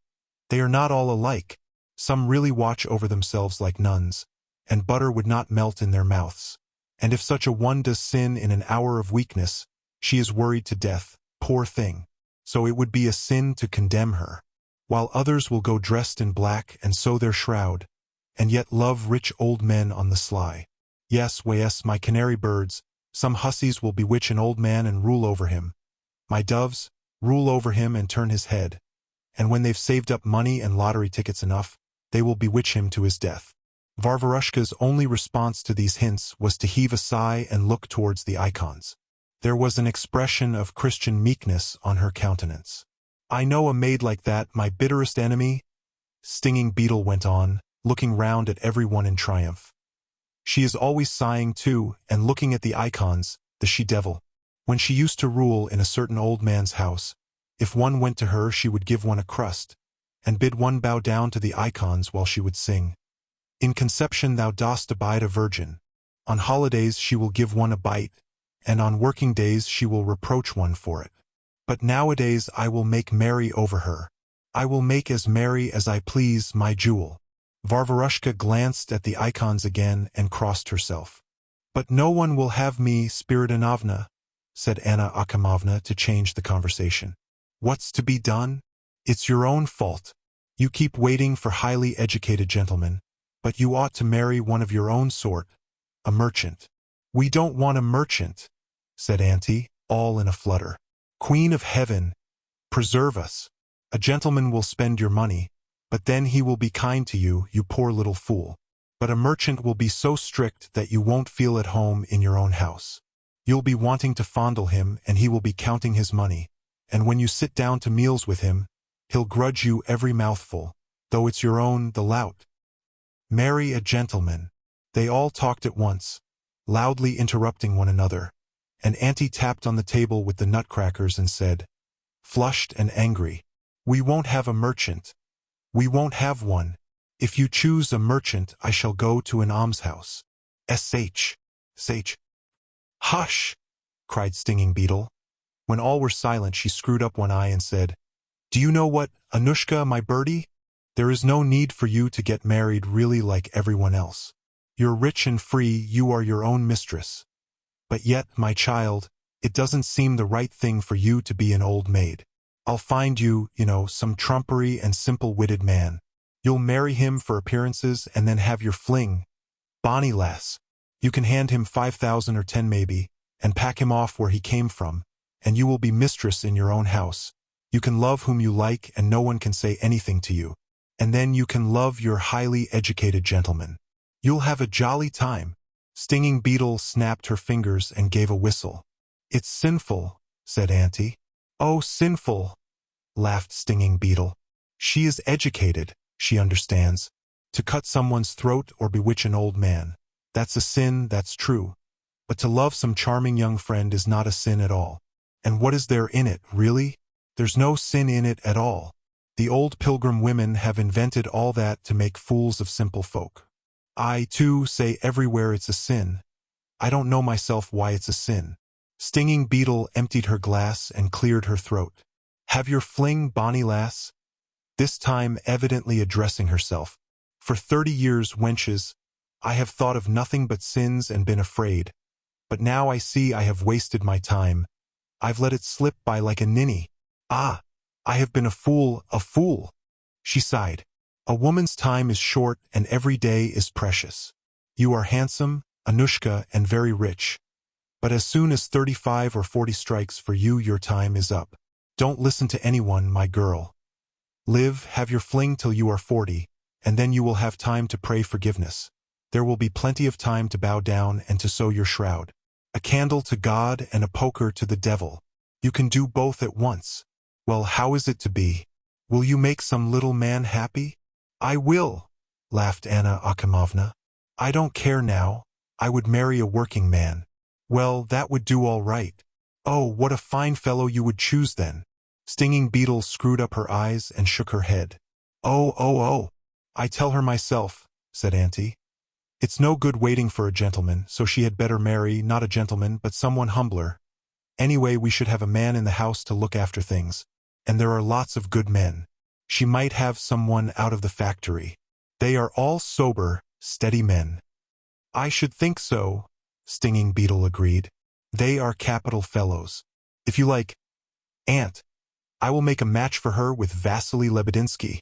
They are not all alike. Some really watch over themselves like nuns, and butter would not melt in their mouths. And if such a one does sin in an hour of weakness, she is worried to death, poor thing. So it would be a sin to condemn her. While others will go dressed in black and sew their shroud, and yet love rich old men on the sly. Yes, my canary birds, some hussies will bewitch an old man and rule over him. My doves, rule over him and turn his head. And when they've saved up money and lottery tickets enough, they will bewitch him to his death." Varvarushka's only response to these hints was to heave a sigh and look towards the icons. There was an expression of Christian meekness on her countenance. "I know a maid like that, my bitterest enemy," Stinging Beetle went on, looking round at everyone in triumph. "She is always sighing too, and looking at the icons, the she-devil. When she used to rule in a certain old man's house, if one went to her she would give one a crust, and bid one bow down to the icons while she would sing, 'In conception thou dost abide a virgin.' On holidays she will give one a bite, and on working days she will reproach one for it. But nowadays I will make merry over her. I will make as merry as I please, my jewel." Varvarushka glanced at the icons again and crossed herself. "But no one will have me, Spiridonovna," said Anna Akimovna to change the conversation. "What's to be done? It's your own fault. You keep waiting for highly educated gentlemen, but you ought to marry one of your own sort, a merchant." "We don't want a merchant," said Auntie, all in a flutter. "Queen of Heaven, preserve us. A gentleman will spend your money, but then he will be kind to you, you poor little fool. But a merchant will be so strict that you won't feel at home in your own house. You'll be wanting to fondle him, and he will be counting his money, and when you sit down to meals with him, He'll grudge you every mouthful, though it's your own, the lout. Marry a gentleman. They all talked at once, loudly interrupting one another, and Auntie tapped on the table with the nutcrackers and said, flushed and angry, "We won't have a merchant. We won't have one. If you choose a merchant, I shall go to an almshouse. Sh. Sage." "Hush!" cried Stinging Beetle. When all were silent, she screwed up one eye and said, "Do you know what, Anushka, my birdie? There is no need for you to get married really like everyone else. You're rich and free, you are your own mistress. But yet, my child, it doesn't seem the right thing for you to be an old maid. I'll find you, some trumpery and simple-witted man. You'll marry him for appearances and then have your fling. Bonny lass. You can hand him 5,000 or 10 maybe, and pack him off where he came from, and you will be mistress in your own house. You can love whom you like and no one can say anything to you. And then you can love your highly educated gentleman. You'll have a jolly time." Stinging Beetle snapped her fingers and gave a whistle. "It's sinful," said Auntie. "Oh, sinful," laughed Stinging Beetle. "She is educated, she understands. To cut someone's throat or bewitch an old man, that's a sin, that's true. But to love some charming young friend is not a sin at all. And what is there in it, really? There's no sin in it at all. The old pilgrim women have invented all that to make fools of simple folk. I, too, say everywhere it's a sin. I don't know myself why it's a sin." Stinging Beetle emptied her glass and cleared her throat. "Have your fling, bonny lass?" This time evidently addressing herself. "For 30 years, wenches, I have thought of nothing but sins and been afraid. But now I see I have wasted my time. I've let it slip by like a ninny. Ah, I have been a fool, a fool." She sighed. "A woman's time is short and every day is precious. You are handsome, Anushka, and very rich. But as soon as 35 or 40 strikes for you, your time is up. Don't listen to anyone, my girl. Live, have your fling till you are 40, and then you will have time to pray forgiveness. There will be plenty of time to bow down and to sew your shroud. A candle to God and a poker to the devil. You can do both at once. Well, how is it to be? Will you make some little man happy?" "I will," laughed Anna Akimovna. "I don't care now. I would marry a working man." "Well, that would do all right." "Oh, what a fine fellow you would choose then." Stinging Beetle screwed up her eyes and shook her head. Oh, I tell her myself," said Auntie. "It's no good waiting for a gentleman, so she had better marry not a gentleman but someone humbler. Anyway, we should have a man in the house to look after things. And there are lots of good men. She might have someone out of the factory. They are all sober, steady men." "I should think so," Stinging Beetle agreed. "They are capital fellows. If you like, Aunt, I will make a match for her with Vasily Lebedynsky."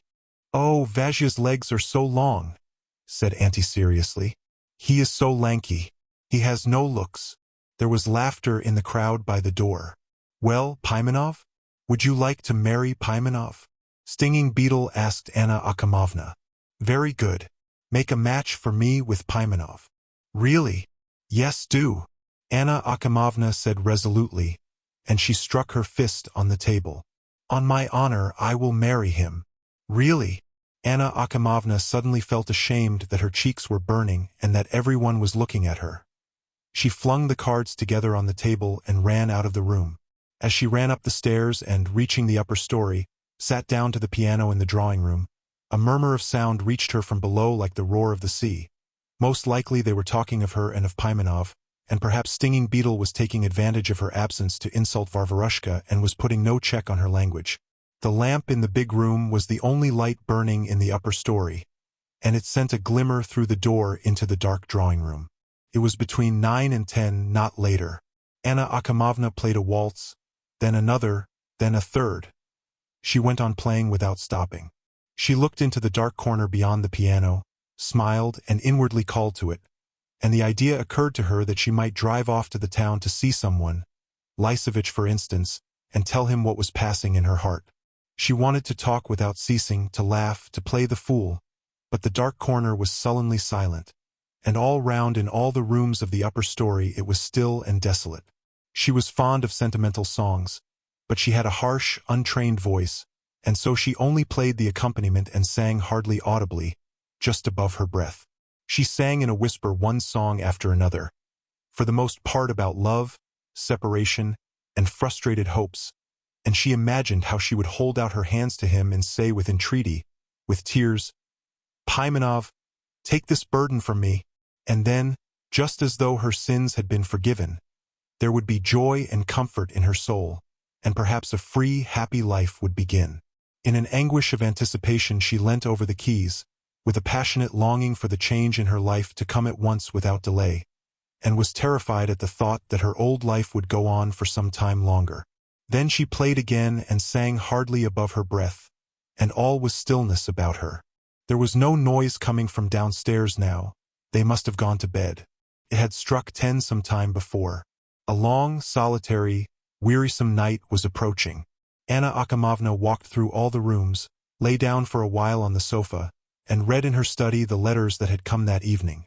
"Oh, Vasya's legs are so long," said Auntie seriously. "He is so lanky. He has no looks." There was laughter in the crowd by the door. "Well, Pimenov? Would you like to marry Pimenov?" Stinging Beetle asked Anna Akimovna. "Very good. Make a match for me with Pimenov." "Really?" "Yes, do," Anna Akimovna said resolutely, and she struck her fist on the table. "On my honor, I will marry him." "Really?" Anna Akimovna suddenly felt ashamed that her cheeks were burning and that everyone was looking at her. She flung the cards together on the table and ran out of the room. As she ran up the stairs and, reaching the upper story, sat down to the piano in the drawing room, a murmur of sound reached her from below like the roar of the sea. Most likely they were talking of her and of Pimenov, and perhaps Stinging Beetle was taking advantage of her absence to insult Varvarushka and was putting no check on her language. The lamp in the big room was the only light burning in the upper story, and it sent a glimmer through the door into the dark drawing room. It was between 9 and 10, not later. Anna Akimovna played a waltz, then another, then a third. She went on playing without stopping. She looked into the dark corner beyond the piano, smiled, and inwardly called to it, and the idea occurred to her that she might drive off to the town to see someone, Lysovich for instance, and tell him what was passing in her heart. She wanted to talk without ceasing, to laugh, to play the fool, but the dark corner was sullenly silent, and all round in all the rooms of the upper story it was still and desolate. She was fond of sentimental songs, but she had a harsh, untrained voice, and so she only played the accompaniment and sang hardly audibly, just above her breath. She sang in a whisper one song after another, for the most part about love, separation, and frustrated hopes, and she imagined how she would hold out her hands to him and say with entreaty, with tears, "Pimenov, take this burden from me," and then, just as though her sins had been forgiven, there would be joy and comfort in her soul, and perhaps a free, happy life would begin. In an anguish of anticipation she leant over the keys, with a passionate longing for the change in her life to come at once without delay, and was terrified at the thought that her old life would go on for some time longer. Then she played again and sang hardly above her breath, and all was stillness about her. There was no noise coming from downstairs now. They must have gone to bed. It had struck 10 some time before. A long, solitary, wearisome night was approaching. Anna Akimovna walked through all the rooms, lay down for a while on the sofa, and read in her study the letters that had come that evening.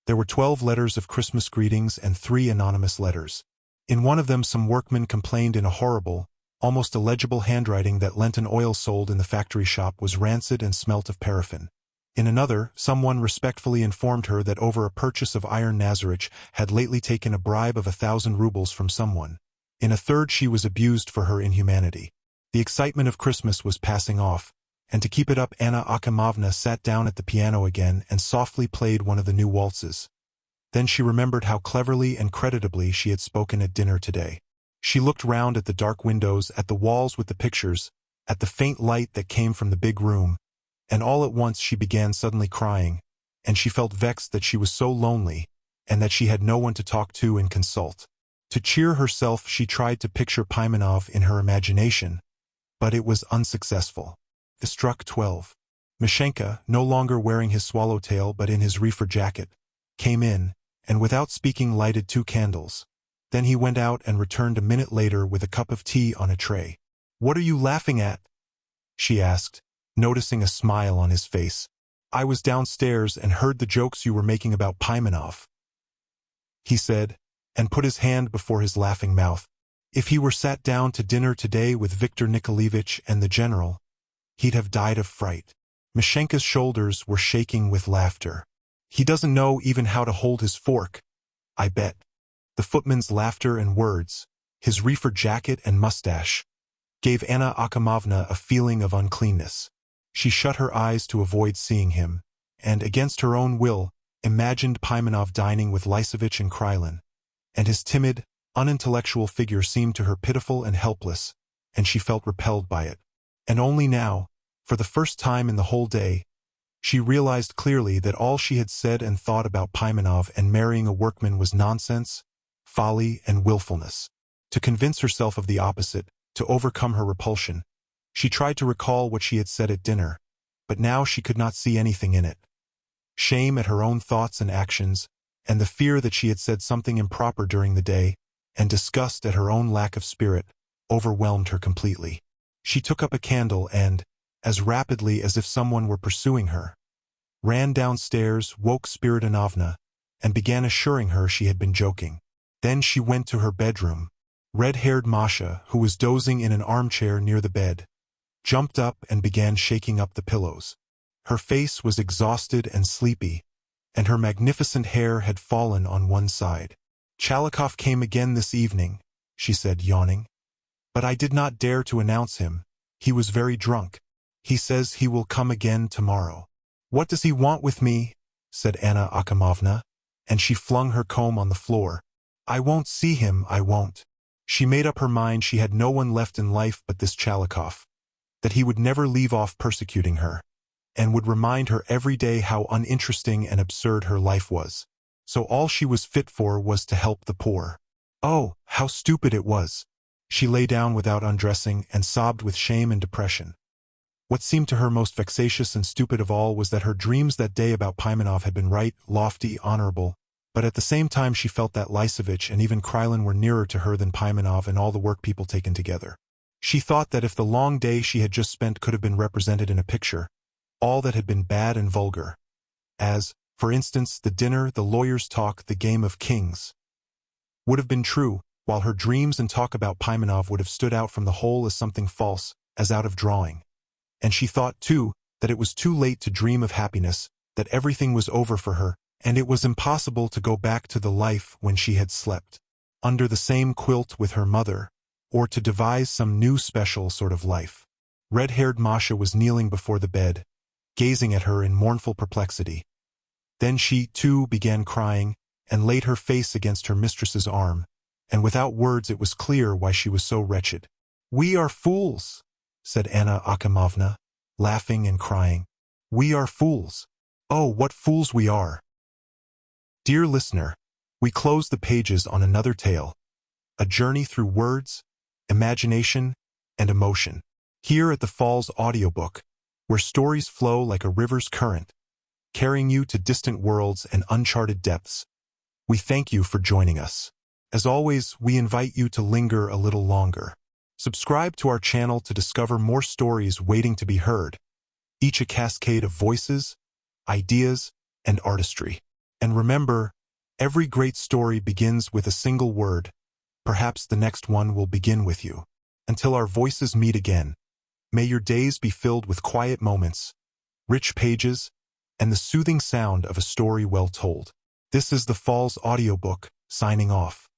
There were 12 letters of Christmas greetings and 3 anonymous letters. In one of them some workman complained in a horrible, almost illegible handwriting that Lenten oil sold in the factory shop was rancid and smelt of paraffin. In another, someone respectfully informed her that over a purchase of iron Nazarich had lately taken a bribe of 1,000 rubles from someone. In a third she was abused for her inhumanity. The excitement of Christmas was passing off, and to keep it up Anna Akimovna sat down at the piano again and softly played one of the new waltzes. Then she remembered how cleverly and creditably she had spoken at dinner today. She looked round at the dark windows, at the walls with the pictures, at the faint light that came from the big room, and all at once she began suddenly crying, and she felt vexed that she was so lonely, and that she had no one to talk to and consult. To cheer herself she tried to picture Pimenov in her imagination, but it was unsuccessful. It struck 12. Mashenka, no longer wearing his swallowtail but in his reefer jacket, came in, and without speaking lighted 2 candles. Then he went out and returned a minute later with a cup of tea on a tray. "What are you laughing at?" she asked, noticing a smile on his face. "I was downstairs and heard the jokes you were making about Pimenov," he said, and put his hand before his laughing mouth. "If he were sat down to dinner today with Viktor Nikolaevich and the general, he'd have died of fright." Mashenka's shoulders were shaking with laughter. "He doesn't know even how to hold his fork, I bet." The footman's laughter and words, his reefer jacket and mustache, gave Anna Akimovna a feeling of uncleanness. She shut her eyes to avoid seeing him, and, against her own will, imagined Pimenov dining with Lysovitch and Krylin, and his timid, unintellectual figure seemed to her pitiful and helpless, and she felt repelled by it. And only now, for the first time in the whole day, she realized clearly that all she had said and thought about Pimenov and marrying a workman was nonsense, folly, and willfulness. To convince herself of the opposite, to overcome her repulsion, she tried to recall what she had said at dinner, but now she could not see anything in it. Shame at her own thoughts and actions, and the fear that she had said something improper during the day, and disgust at her own lack of spirit, overwhelmed her completely. She took up a candle and, as rapidly as if someone were pursuing her, ran downstairs, woke Spiridonovna, and began assuring her she had been joking. Then she went to her bedroom. Red-haired Masha, who was dozing in an armchair near the bed, jumped up and began shaking up the pillows. Her face was exhausted and sleepy, and her magnificent hair had fallen on one side. "Chalikov came again this evening," she said, yawning. "But I did not dare to announce him. He was very drunk. He says he will come again tomorrow." "What does he want with me?" said Anna Akimovna, and she flung her comb on the floor. "I won't see him, I won't." She made up her mind she had no one left in life but this Chalikov, that he would never leave off persecuting her, and would remind her every day how uninteresting and absurd her life was. So all she was fit for was to help the poor. Oh, how stupid it was! She lay down without undressing and sobbed with shame and depression. What seemed to her most vexatious and stupid of all was that her dreams that day about Pimenov had been right, lofty, honorable, but at the same time she felt that Lysovitch and even Krylin were nearer to her than Pimenov and all the workpeople taken together. She thought that if the long day she had just spent could have been represented in a picture, all that had been bad and vulgar, as, for instance, the dinner, the lawyer's talk, the game of kings, would have been true, while her dreams and talk about Pimenov would have stood out from the whole as something false, as out of drawing. And she thought, too, that it was too late to dream of happiness, that everything was over for her, and it was impossible to go back to the life when she had slept under the same quilt with her mother, or to devise some new special sort of life. Red-haired Masha was kneeling before the bed, gazing at her in mournful perplexity. Then she, too, began crying, and laid her face against her mistress's arm, and without words it was clear why she was so wretched. "We are fools," said Anna Akimovna, laughing and crying. "We are fools. Oh, what fools we are!" Dear listener, we close the pages on another tale, a journey through words, imagination, and emotion. Here at the Falls Audiobook, where stories flow like a river's current, carrying you to distant worlds and uncharted depths, we thank you for joining us. As always, we invite you to linger a little longer. Subscribe to our channel to discover more stories waiting to be heard, each a cascade of voices, ideas, and artistry. And remember, every great story begins with a single word. Perhaps the next one will begin with you. Until our voices meet again, may your days be filled with quiet moments, rich pages, and the soothing sound of a story well told. This is the Falls Audiobook, signing off.